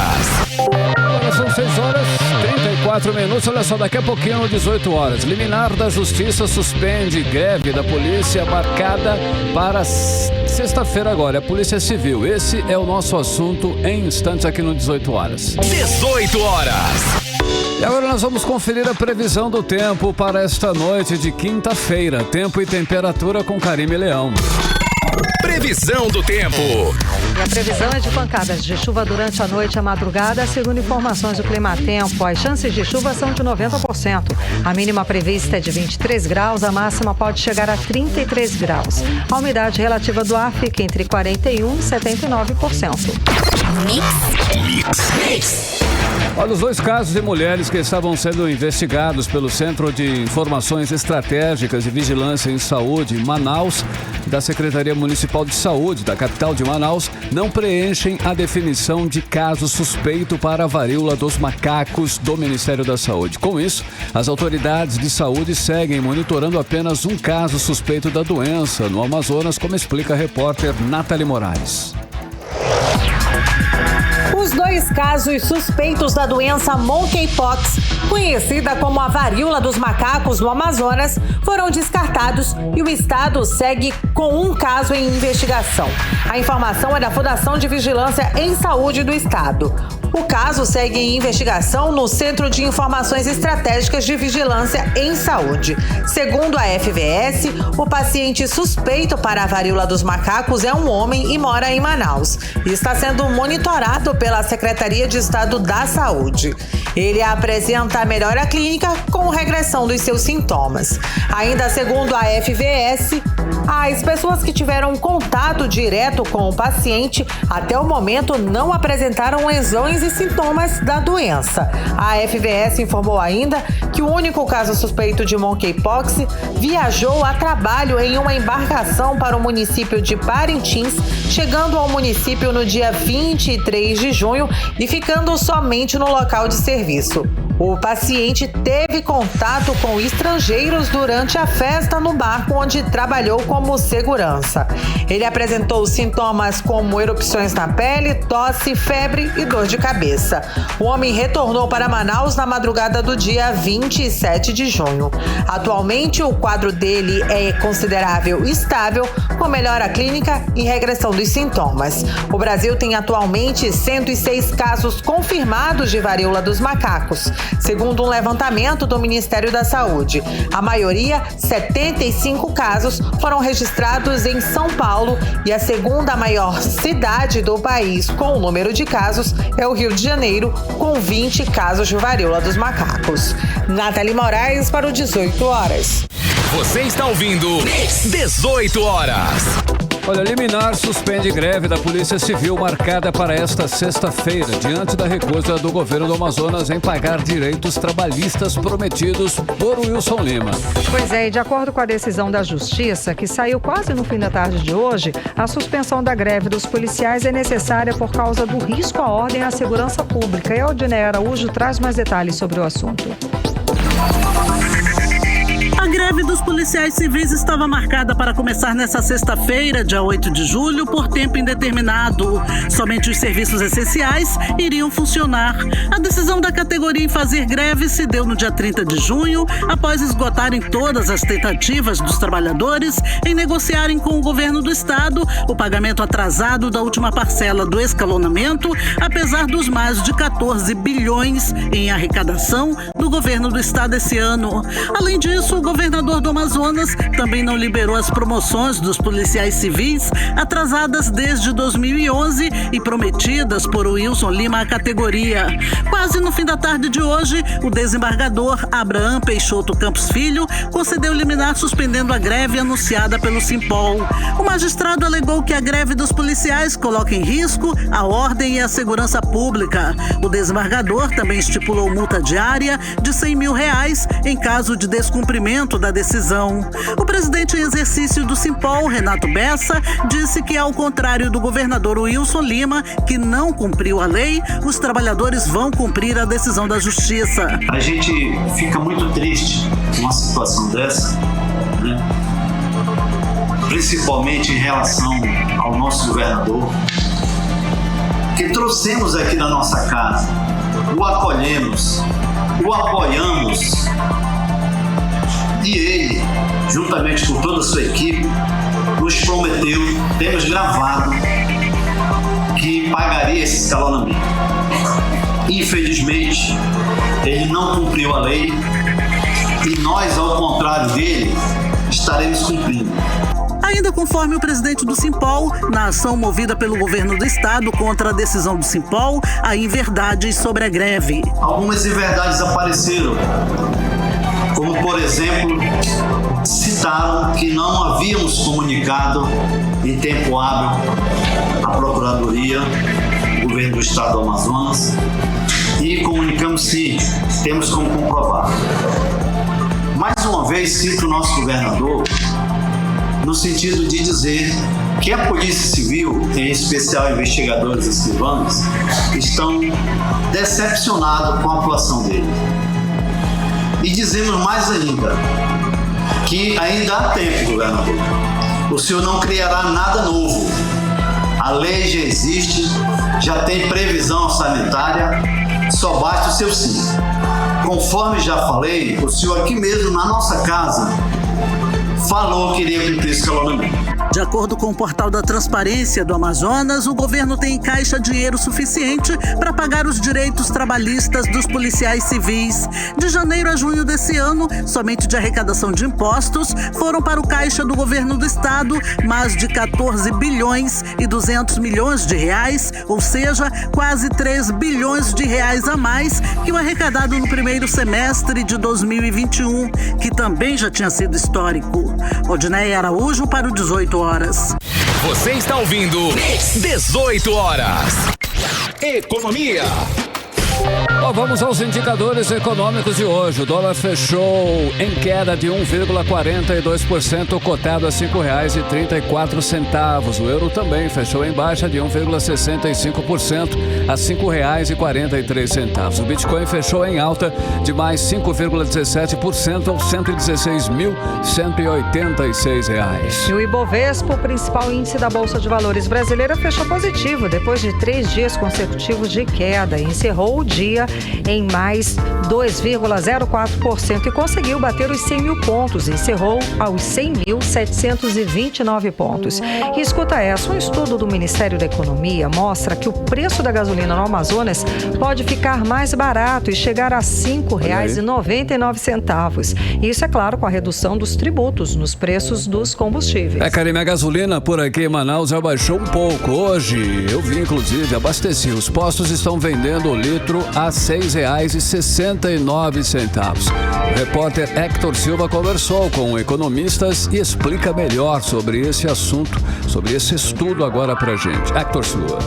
Agora são 6 horas e 34 minutos. Olha só, daqui a pouquinho, 18 horas. Liminar da Justiça suspende greve da polícia marcada para sexta-feira agora. É a Polícia Civil. Esse é o nosso assunto em instantes aqui no 18 horas. 18 horas. E agora nós vamos conferir a previsão do tempo para esta noite de quinta-feira. Tempo e temperatura com Karime Leão. Previsão do tempo. E a previsão é de pancadas de chuva durante a noite e a madrugada, segundo informações do Climatempo. As chances de chuva são de 90%. A mínima prevista é de 23 graus, a máxima pode chegar a 33 graus. A umidade relativa do ar fica entre 41% e 79%. Olha, os 2 casos de mulheres que estavam sendo investigados pelo Centro de Informações Estratégicas e Vigilância em Saúde em Manaus, da Secretaria Municipal de Saúde da capital de Manaus, não preenchem a definição de caso suspeito para a varíola dos macacos do Ministério da Saúde. Com isso, as autoridades de saúde seguem monitorando apenas um caso suspeito da doença no Amazonas, como explica a repórter Nathalie Moraes. Os 2 casos suspeitos da doença Monkeypox, conhecida como a varíola dos macacos no Amazonas, foram descartados e o estado segue com um caso em investigação. A informação é da Fundação de Vigilância em Saúde do estado. O caso segue em investigação no Centro de Informações Estratégicas de Vigilância em Saúde. Segundo a FVS, o paciente suspeito para a varíola dos macacos é um homem e mora em Manaus e está sendo monitorado pela Secretaria de Estado da Saúde. Ele apresenta a melhora clínica com regressão dos seus sintomas. Ainda segundo a FVS, as pessoas que tiveram contato direto com o paciente até o momento não apresentaram lesões e sintomas da doença. A FVS informou ainda que o único caso suspeito de Monkeypox viajou a trabalho em uma embarcação para o município de Parintins, chegando ao município no dia 23 de junho e ficando somente no local de serviço. O paciente teve contato com estrangeiros durante a festa no barco onde trabalhou como segurança. Ele apresentou sintomas como erupções na pele, tosse, febre e dor de cabeça. O homem retornou para Manaus na madrugada do dia 27 de junho. Atualmente, o quadro dele é considerável estável, com melhora clínica e regressão dos sintomas. O Brasil tem atualmente 106 casos confirmados de varíola dos macacos, segundo um levantamento do Ministério da Saúde. A maioria, 75 casos, foram registrados em São Paulo e a segunda maior cidade do país com o número de casos é o Rio de Janeiro, com 20 casos de varíola dos macacos. Nathalie Moraes para o 18 horas. Você está ouvindo 18 horas. Olha, liminar suspende greve da Polícia Civil marcada para esta sexta-feira, diante da recusa do governo do Amazonas em pagar direitos trabalhistas prometidos por Wilson Lima. Pois é, e de acordo com a decisão da Justiça, que saiu quase no fim da tarde de hoje, a suspensão da greve dos policiais é necessária por causa do risco à ordem e à segurança pública. E a Odinei Araújo traz mais detalhes sobre o assunto. A greve dos policiais civis estava marcada para começar nesta sexta-feira, dia 8 de julho, por tempo indeterminado. Somente os serviços essenciais iriam funcionar. A decisão da categoria em fazer greve se deu no dia 30 de junho, após esgotarem todas as tentativas dos trabalhadores em negociarem com o governo do estado o pagamento atrasado da última parcela do escalonamento, apesar dos mais de 14 bilhões em arrecadação do governo do estado esse ano. Além disso, o governador do Amazonas também não liberou as promoções dos policiais civis atrasadas desde 2011 e prometidas por Wilson Lima à categoria. Quase no fim da tarde de hoje, o desembargador Abraham Peixoto Campos Filho concedeu liminar suspendendo a greve anunciada pelo Simpol. O magistrado alegou que a greve dos policiais coloca em risco a ordem e a segurança pública. O desembargador também estipulou multa diária de R$100 mil em caso de descumprimento da decisão. O presidente em exercício do Simpol, Renato Bessa, disse que, ao contrário do governador Wilson Lima, que não cumpriu a lei, os trabalhadores vão cumprir a decisão da Justiça. A gente fica muito triste com uma situação dessa, né? Principalmente em relação ao nosso governador, que trouxemos aqui na nossa casa, o acolhemos, o apoiamos, e ele, juntamente com toda a sua equipe, nos prometeu, temos gravado, que pagaria esse escalonamento. Infelizmente, ele não cumpriu a lei e nós, ao contrário dele, estaremos cumprindo. Ainda conforme o presidente do Simpol, na ação movida pelo governo do estado contra a decisão do Simpol, há inverdades sobre a greve. Algumas inverdades apareceram, como, por exemplo, citaram que não havíamos comunicado em tempo hábil à Procuradoria, o governo do estado do Amazonas e comunicamos que temos como comprovar. Mais uma vez cito o nosso governador no sentido de dizer que a Polícia Civil, em especial investigadores e escrivães, estão decepcionados com a atuação dele. E dizemos mais ainda, que ainda há tempo, governador. O senhor não criará nada novo. A lei já existe, já tem previsão orçamentária, só basta o seu sim. Conforme já falei, o senhor aqui mesmo na nossa casa falou que iria cumprir esse escalonamento. De acordo com o portal da Transparência do Amazonas, o governo tem em caixa dinheiro suficiente para pagar os direitos trabalhistas dos policiais civis. De janeiro a junho desse ano, somente de arrecadação de impostos, foram para o caixa do governo do estado mais de 14 bilhões e 200 milhões de reais, ou seja, quase 3 bilhões de reais a mais que o arrecadado no primeiro semestre de 2021, que também já tinha sido histórico. Odneia Araújo para o 18 horas. Você está ouvindo 18 horas. Economia. Bom, vamos aos indicadores econômicos de hoje. O dólar fechou em queda de 1,42%, cotado a R$ 5,34. O euro também fechou em baixa de 1,65% a R$ 5,43. O Bitcoin fechou em alta de mais 5,17% aos R$ 116.186. E o Ibovespa, o principal índice da Bolsa de Valores brasileira, fechou positivo depois de 3 dias consecutivos de queda e encerrou o dia em mais 2,04% e conseguiu bater os 100 mil pontos. Encerrou aos 100.729 pontos. E escuta essa, um estudo do Ministério da Economia mostra que o preço da gasolina no Amazonas pode ficar mais barato e chegar a R$ 5,99. Isso, é claro, com a redução dos tributos nos preços dos combustíveis. Karime, a gasolina por aqui em Manaus já baixou um pouco. Hoje eu vi, inclusive, abasteci. Os postos estão vendendo o litro a R$ 6,69. O repórter Hector Silva conversou com economistas e explica melhor sobre esse assunto, sobre esse estudo agora pra gente. Hector Silva.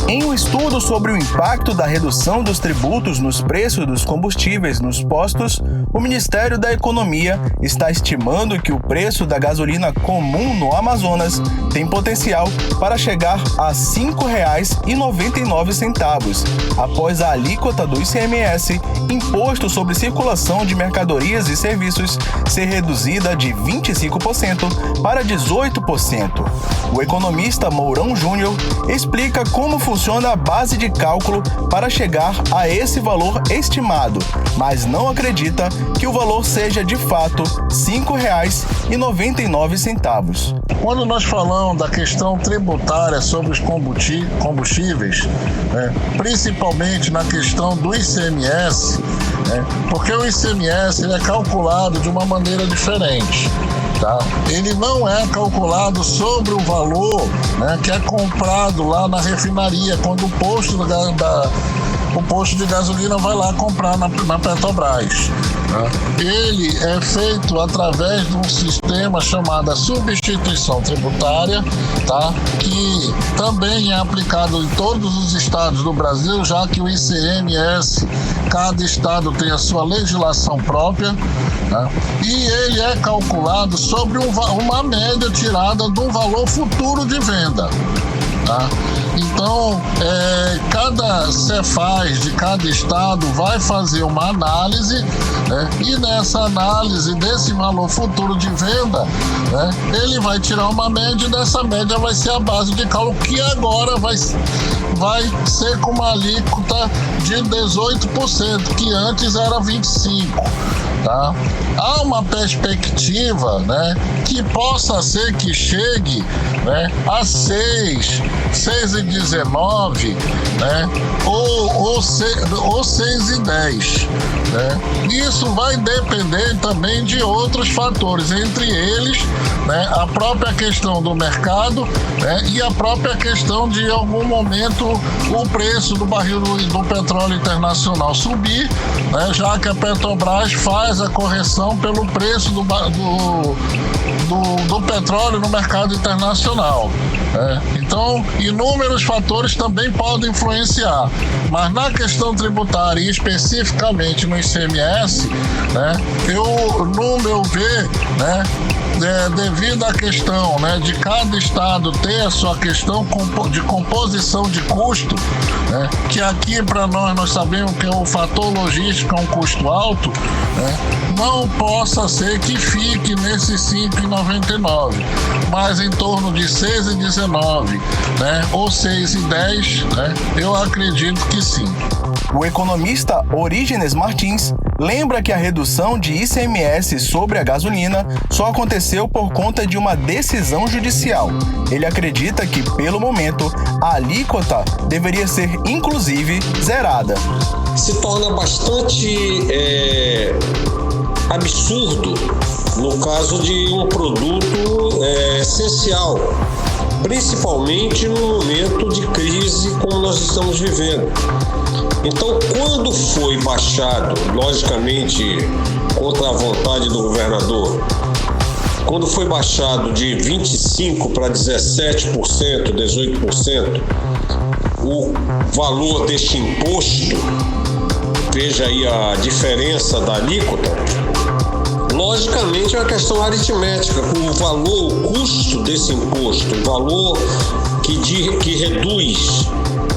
Em um estudo sobre o impacto da redução dos tributos nos preços dos combustíveis nos postos, o Ministério da Economia está estimando que o preço da gasolina comum no Amazonas tem potencial para chegar a R$ 5,99, após a alíquota do ICMS, Imposto sobre Circulação de Mercadorias e Serviços, ser reduzida de 25% para 18%. O economista Mourão Júnior explica como funciona a base de cálculo para chegar a esse valor estimado, mas não acredita que o valor seja de fato R$ 5,99. Quando nós falamos da questão tributária sobre os combustíveis, principalmente na questão do ICMS, porque o ICMS ele é calculado de uma maneira diferente. Tá? Ele não é calculado sobre o valor, que é comprado lá na refinaria, quando o posto de gasolina vai lá comprar na Petrobras. Ele é feito através de um sistema chamado substituição tributária, tá? Que também é aplicado em todos os estados do Brasil, já que o ICMS, cada estado tem a sua legislação própria, tá? E ele é calculado sobre uma média tirada de um valor futuro de venda. Tá? Então, cada Cefaz de cada estado vai fazer uma análise, e nessa análise desse valor futuro de venda, ele vai tirar uma média, e dessa média vai ser a base de cálculo, que agora vai ser com uma alíquota de 18%, que antes era 25%. Tá? Há uma perspectiva, que possa ser que chegue, a 6,19, ou 6,10. Isso vai depender também de outros fatores, entre eles, a própria questão do mercado, e a própria questão de, em algum momento, o preço do barril do petróleo internacional subir, já que a Petrobras faz faz a correção pelo preço do petróleo no mercado internacional. Então, inúmeros fatores também podem influenciar, mas na questão tributária e especificamente no ICMS, no meu ver, devido à questão de cada estado ter a sua questão de composição de custo, que aqui para nós sabemos que o fator logístico é um custo alto, não possa ser que fique nesses 5,99, mas em torno de 6,19, ou 6,10, eu acredito que sim. O economista Orígenes Martins lembra que a redução de ICMS sobre a gasolina só aconteceu por conta de uma decisão judicial. Ele acredita que, pelo momento, a alíquota deveria ser, inclusive, zerada. Se torna bastante absurdo no caso de um produto essencial, principalmente no momento de crise como nós estamos vivendo. Então, quando foi baixado, logicamente contra a vontade do governador, quando foi baixado de 25% para 17%, 18%, o valor deste imposto, veja aí a diferença da alíquota, logicamente é uma questão aritmética, o valor, o custo desse imposto, o valor que reduz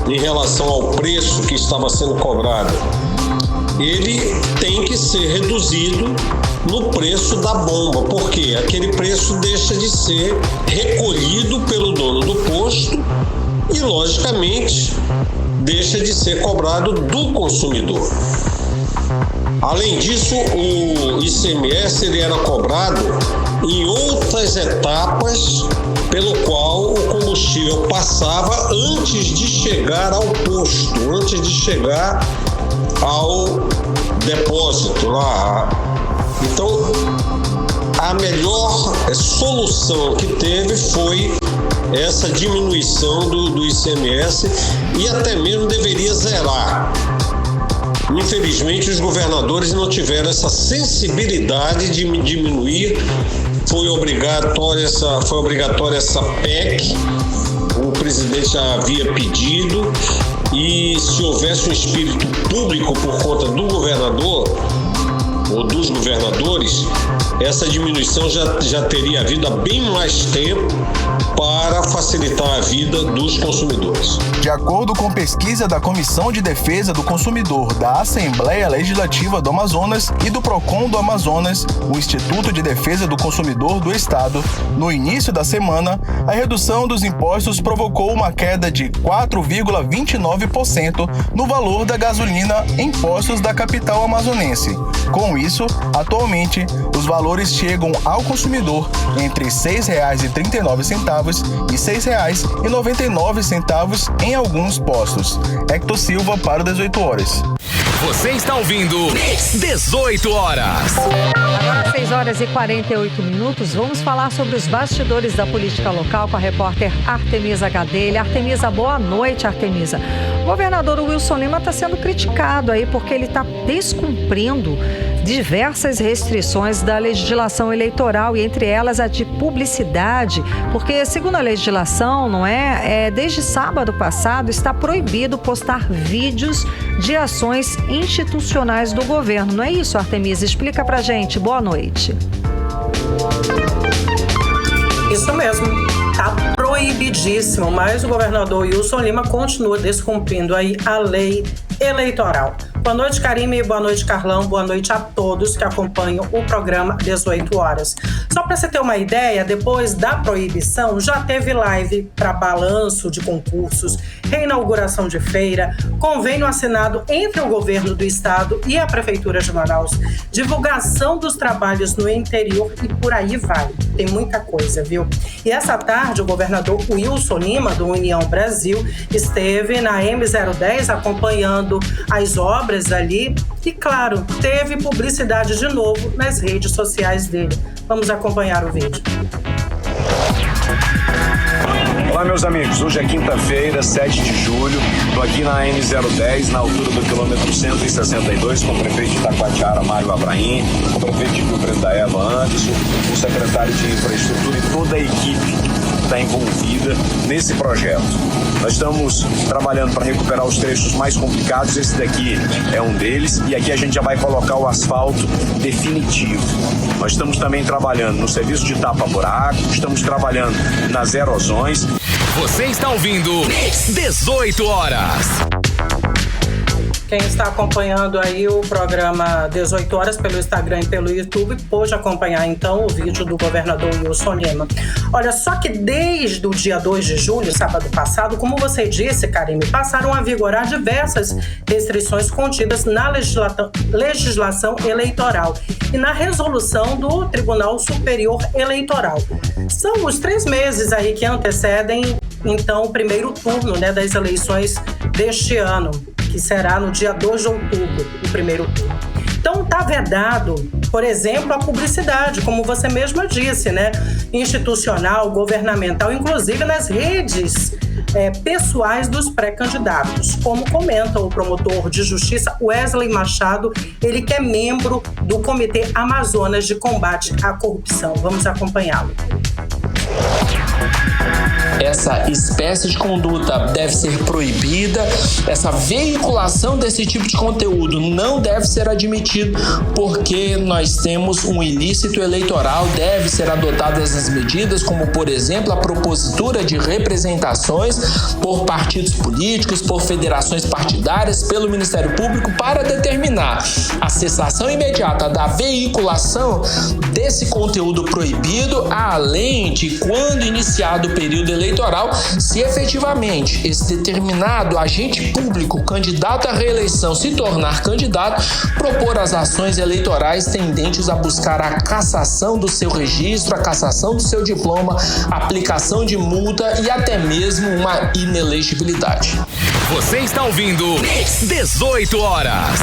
em relação ao preço que estava sendo cobrado, ele tem que ser reduzido no preço da bomba, porque aquele preço deixa de ser recolhido pelo dono do posto e, logicamente, deixa de ser cobrado do consumidor. Além disso, o ICMS ele era cobrado em outras etapas pelo qual o combustível passava antes de chegar ao posto, antes de chegar ao depósito lá. Então, a melhor solução que teve foi essa diminuição do ICMS e até mesmo deveria zerar. Infelizmente, os governadores não tiveram essa sensibilidade de diminuir. Foi obrigatória essa PEC, o presidente já havia pedido, e se houvesse um espírito público por conta do governador ou dos governadores, essa diminuição já teria havido há bem mais tempo para facilitar a vida dos consumidores. De acordo com pesquisa da Comissão de Defesa do Consumidor da Assembleia Legislativa do Amazonas e do PROCON do Amazonas, o Instituto de Defesa do Consumidor do Estado, no início da semana, a redução dos impostos provocou uma queda de 4,29% no valor da gasolina em postos da capital amazonense. Com isso, atualmente, os valores chegam ao consumidor entre R$ 6,39 e R$ 6,99 em alguns postos. Hector Silva para o 18 Horas. Você está ouvindo 18 Horas. Agora 6 horas e 48 minutos. Vamos falar sobre os bastidores da política local com a repórter Artemisa Gadelha. Artemisa, boa noite, Artemisa. O governador Wilson Lima está sendo criticado aí porque ele está descumprindo diversas restrições da legislação eleitoral, e entre elas a de publicidade, porque, segundo a legislação, desde sábado passado está proibido postar vídeos de ações institucionais do governo. Não é isso, Artemisa? Explica pra gente. Boa noite. Isso mesmo. Tá proibidíssimo, mas o governador Wilson Lima continua descumprindo aí a lei eleitoral. Boa noite, Karime, boa noite, Carlão, boa noite a todos que acompanham o programa 18 Horas. Só para você ter uma ideia, depois da proibição, já teve live para balanço de concursos, reinauguração de feira, convênio assinado entre o governo do estado e a Prefeitura de Manaus, divulgação dos trabalhos no interior e por aí vai. Tem muita coisa, viu? E essa tarde, o governador Wilson Lima, do União Brasil, esteve na M010 acompanhando as obras ali e, claro, teve publicidade de novo nas redes sociais dele. Vamos acompanhar o vídeo. Olá, meus amigos. Hoje é quinta-feira, 7 de julho. Estou aqui na M010, na altura do quilômetro 162, com o prefeito de Itacoatiara, Mário Abraim, com o prefeito de Rio Preto da Eva, Anderson, o secretário de Infraestrutura e toda a equipe que está envolvida nesse projeto. Nós estamos trabalhando para recuperar os trechos mais complicados, esse daqui é um deles, e aqui a gente já vai colocar o asfalto definitivo. Nós estamos também trabalhando no serviço de tapa-buraco, estamos trabalhando nas erosões. Você está ouvindo 18 horas. Quem está acompanhando aí o programa 18 horas pelo Instagram e pelo YouTube pôde acompanhar então o vídeo do governador Wilson Lima. Olha, só que desde o dia 2 de julho, sábado passado, como você disse, Karime, passaram a vigorar diversas restrições contidas na legislação eleitoral e na resolução do Tribunal Superior Eleitoral. São os 3 meses aí que antecedem então o primeiro turno, né, das eleições deste ano, que será no dia 2 de outubro, o primeiro turno. Então está vedado, por exemplo, a publicidade, como você mesma disse, né? Institucional, governamental, inclusive nas redes pessoais dos pré-candidatos, como comenta o promotor de justiça Wesley Machado, ele que é membro do Comitê Amazonas de Combate à Corrupção. Vamos acompanhá-lo. Essa espécie de conduta deve ser proibida, essa veiculação desse tipo de conteúdo não deve ser admitido, porque nós temos um ilícito eleitoral, deve ser adotadas as medidas, como por exemplo a propositura de representações por partidos políticos, por federações partidárias, pelo Ministério Público, para determinar a cessação imediata da veiculação desse conteúdo proibido, além de quando iniciado o período eleitoral, se efetivamente esse determinado agente público, candidato à reeleição, se tornar candidato, propor as ações eleitorais tendentes a buscar a cassação do seu registro, a cassação do seu diploma, aplicação de multa e até mesmo uma inelegibilidade. Você está ouvindo 18 horas.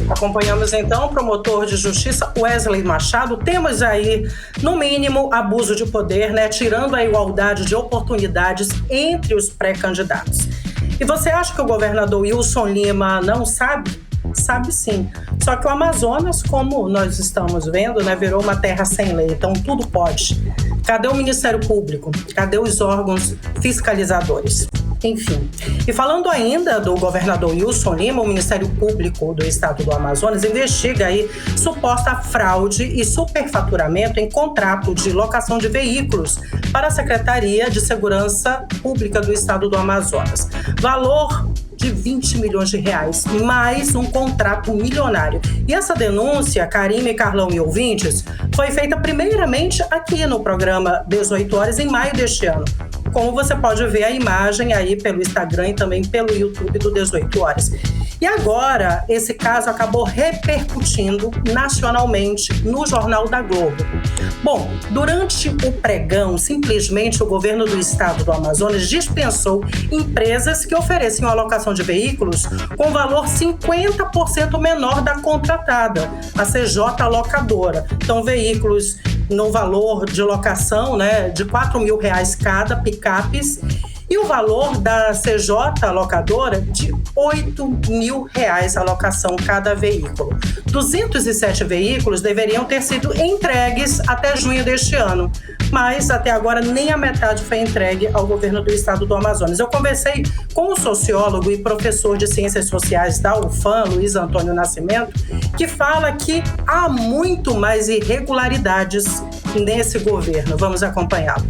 Acompanhamos então o promotor de justiça Wesley Machado. Temos aí, no mínimo, abuso de poder, né? Tirando a igualdade de oportunidades entre os pré-candidatos. E você acha que o governador Wilson Lima não sabe? Sabe sim. Só que o Amazonas, como nós estamos vendo, né, virou uma terra sem lei. Então tudo pode. Cadê o Ministério Público? Cadê os órgãos fiscalizadores? Enfim. E falando ainda do governador Wilson Lima, o Ministério Público do Estado do Amazonas investiga aí suposta fraude e superfaturamento em contrato de locação de veículos para a Secretaria de Segurança Pública do Estado do Amazonas. Valor de 20 milhões de reais, mais um contrato milionário. E essa denúncia, Karime, Carlão e ouvintes, foi feita primeiramente aqui no programa 18 horas, em maio deste ano. Como você pode ver a imagem aí pelo Instagram e também pelo YouTube do 18 horas. E agora, esse caso acabou repercutindo nacionalmente no Jornal da Globo. Bom, durante o pregão, simplesmente o governo do estado do Amazonas dispensou empresas que ofereciam a locação de veículos com valor 50% menor da contratada, a CJ Locadora. Então, veículos no valor de locação, né, de R$4.000 cada, picapes, e o valor da CJ Locadora de R$8.000 a locação cada veículo. 207 veículos deveriam ter sido entregues até junho deste ano, mas até agora nem a metade foi entregue ao governo do estado do Amazonas. Eu conversei com o sociólogo e professor de ciências sociais da UFAM, Luiz Antônio Nascimento, que fala que há muito mais irregularidades nesse governo. Vamos acompanhá-lo.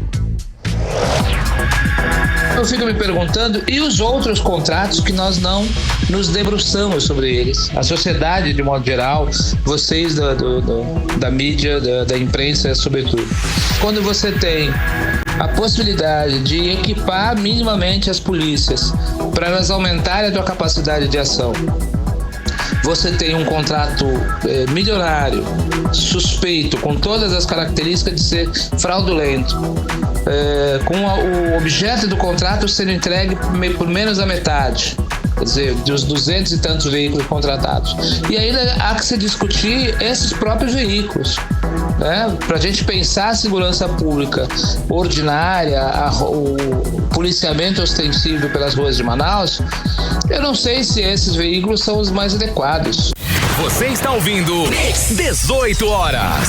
Eu fico me perguntando, e os outros contratos que nós não nos debruçamos sobre eles? A sociedade, de modo geral, vocês da mídia, da imprensa, sobretudo. Quando você tem a possibilidade de equipar minimamente as polícias para elas aumentarem a sua capacidade de ação, você tem um contrato milionário, suspeito, com todas as características de ser fraudulento, com o objeto do contrato sendo entregue por menos da metade, quer dizer, dos 200 e tantos veículos contratados. E ainda há que se discutir esses próprios veículos. né? Para a gente pensar a segurança pública ordinária, o policiamento ostensivo pelas ruas de Manaus, eu não sei se esses veículos são os mais adequados. Você está ouvindo 18 horas.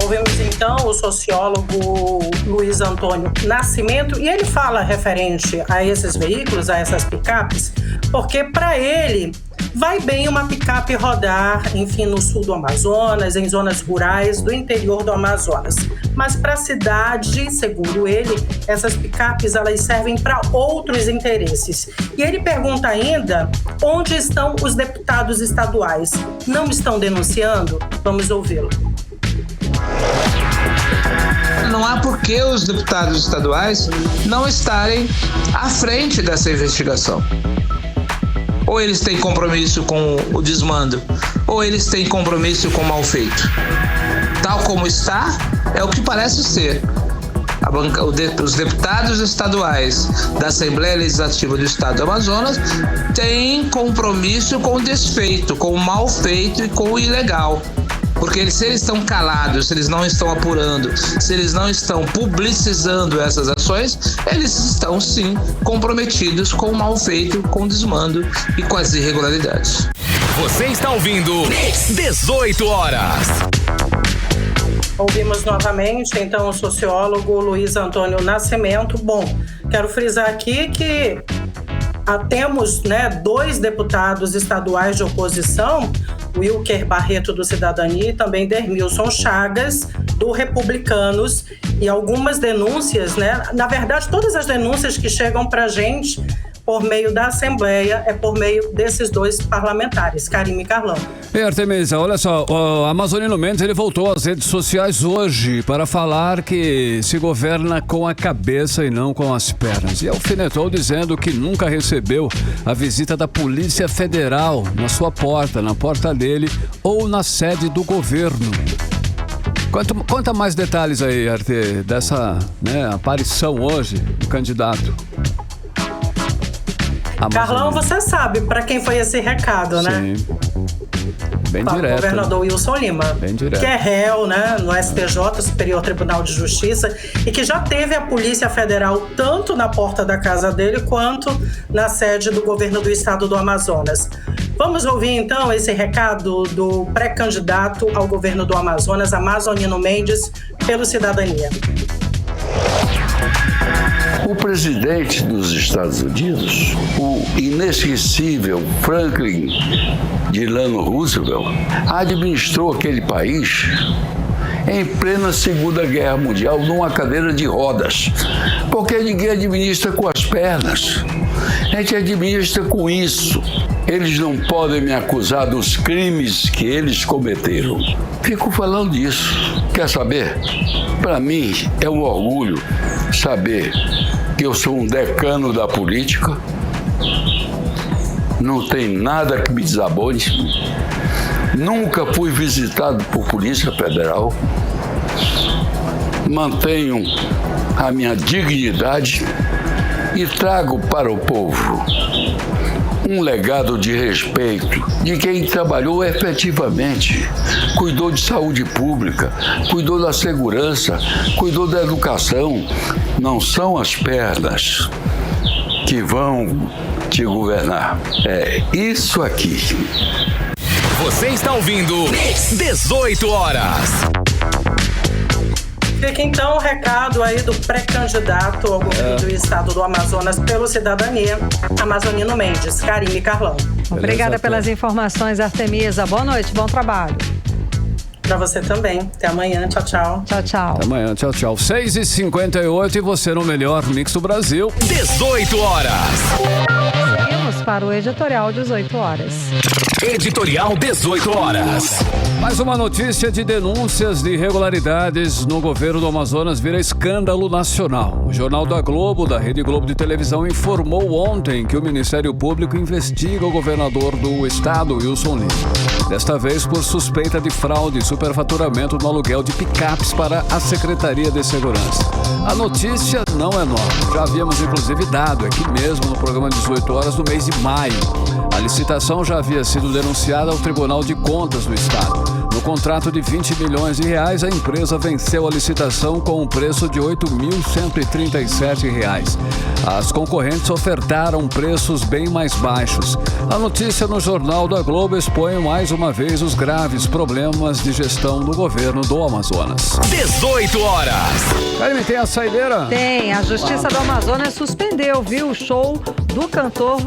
Ouvimos então o sociólogo Luiz Antônio Nascimento e ele fala referente a esses veículos, a essas picapes, porque para ele vai bem uma picape rodar, enfim, no sul do Amazonas, em zonas rurais do interior do Amazonas. Mas para a cidade, segundo ele, essas picapes elas servem para outros interesses. E ele pergunta ainda onde estão os deputados estaduais. Não estão denunciando? Vamos ouvi-lo. Não há por que os deputados estaduais não estarem à frente dessa investigação. Ou eles têm compromisso com o desmando, ou eles têm compromisso com o mal feito. Tal como está, é o que parece ser. Os deputados estaduais da Assembleia Legislativa do Estado do Amazonas têm compromisso com o desfeito, com o mal feito e com o ilegal. Porque se eles estão calados, se eles não estão apurando, se eles não estão publicizando essas ações, eles estão sim comprometidos com o mal feito, com o desmando e com as irregularidades. Você está ouvindo 18 horas. Ouvimos novamente, então, o sociólogo Luiz Antônio Nascimento. Bom, quero frisar aqui que temos 2 deputados estaduais de oposição, Wilker Barreto, do Cidadania, e também Dermilson Chagas, do Republicanos, e algumas denúncias, na verdade, todas as denúncias que chegam para a gente por meio da Assembleia é por meio desses 2 parlamentares, Karime e Carlão. Artemisa, olha só, o Amazonino Mendes ele voltou às redes sociais hoje para falar que se governa com a cabeça e não com as pernas. E alfinetou dizendo que nunca recebeu a visita da Polícia Federal na sua porta, na porta dele ou na sede do governo. Conta mais detalhes aí, Arte, dessa aparição hoje do candidato. Carlão, você sabe para quem foi esse recado, né? Sim. Bem direto. O governador Wilson Lima, bem direto. Que é réu, no STJ, Superior Tribunal de Justiça, e que já teve a Polícia Federal tanto na porta da casa dele quanto na sede do governo do estado do Amazonas. Vamos ouvir então esse recado do pré-candidato ao governo do Amazonas, Amazonino Mendes, pelo Cidadania. O presidente dos Estados Unidos, o inesquecível Franklin Delano Roosevelt, administrou aquele país em plena Segunda Guerra Mundial numa cadeira de rodas, porque ninguém administra com as pernas, a gente administra com isso. Eles não podem me acusar dos crimes que eles cometeram. Fico falando disso. Quer saber? Para mim é um orgulho saber que eu sou um decano da política, não tem nada que me desabone, nunca fui visitado por Polícia Federal, mantenho a minha dignidade e trago para o povo um legado de respeito de quem trabalhou efetivamente, cuidou de saúde pública, cuidou da segurança, cuidou da educação. Não são as pernas que vão te governar. É isso aqui. Você está ouvindo 18 horas. Fica então o recado aí do pré-candidato ao governo do estado do Amazonas pelo Cidadania, Amazonino Mendes. Karime e Carlão. Obrigada pelas informações, Artemisa. Boa noite, bom trabalho. Pra você também. Até amanhã. Tchau, tchau. Tchau, tchau. Até amanhã. Tchau, tchau. 6h58 e você no melhor mix do Brasil. 18 horas. Seguimos para o editorial 18 horas. Editorial 18 horas. Mais uma notícia de denúncias de irregularidades no governo do Amazonas vira escândalo nacional. O Jornal da Globo, da Rede Globo de Televisão, informou ontem que o Ministério Público investiga o governador do estado, Wilson Lima. Desta vez por suspeita de fraude e superfaturamento no aluguel de picapes para a Secretaria de Segurança. A notícia não é nova. Já havíamos inclusive dado aqui mesmo no programa 18 horas no mês de maio. A licitação já havia sido denunciada ao Tribunal de Contas do Estado. No contrato de R$20 milhões, a empresa venceu a licitação com um preço de R$8.137. As concorrentes ofertaram preços bem mais baixos. A notícia no Jornal da Globo expõe mais uma vez os graves problemas de gestão do governo do Amazonas. 18 horas. Karime, tem a saideira? Tem. A Justiça do Amazonas suspendeu, viu, o show do cantor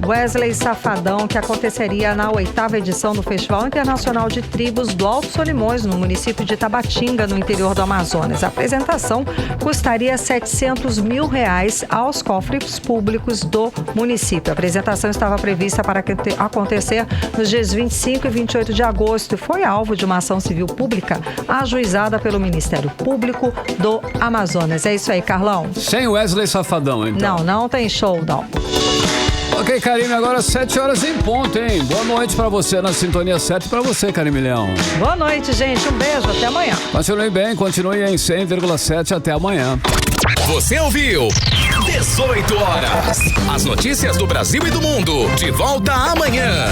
Wesley Safadão, que aconteceria na 8ª edição do Festival Internacional de Tribos do Alto Solimões, no município de Tabatinga, no interior do Amazonas. A apresentação custaria R$700 mil aos cofres públicos do município. A apresentação estava prevista para acontecer nos dias 25 e 28 de agosto e foi alvo de uma ação civil pública ajuizada pelo Ministério Público do Amazonas. É isso aí, Carlão. Sem Wesley Safadão, então. Não tem show, não. Ok, Karime, agora 7 horas em ponto, hein? Boa noite pra você na Sintonia 7, pra você, Karime Leão. Boa noite, gente. Um beijo, até amanhã. Continue bem, continue em 100,7, até amanhã. Você ouviu 18 horas. As notícias do Brasil e do mundo. De volta amanhã.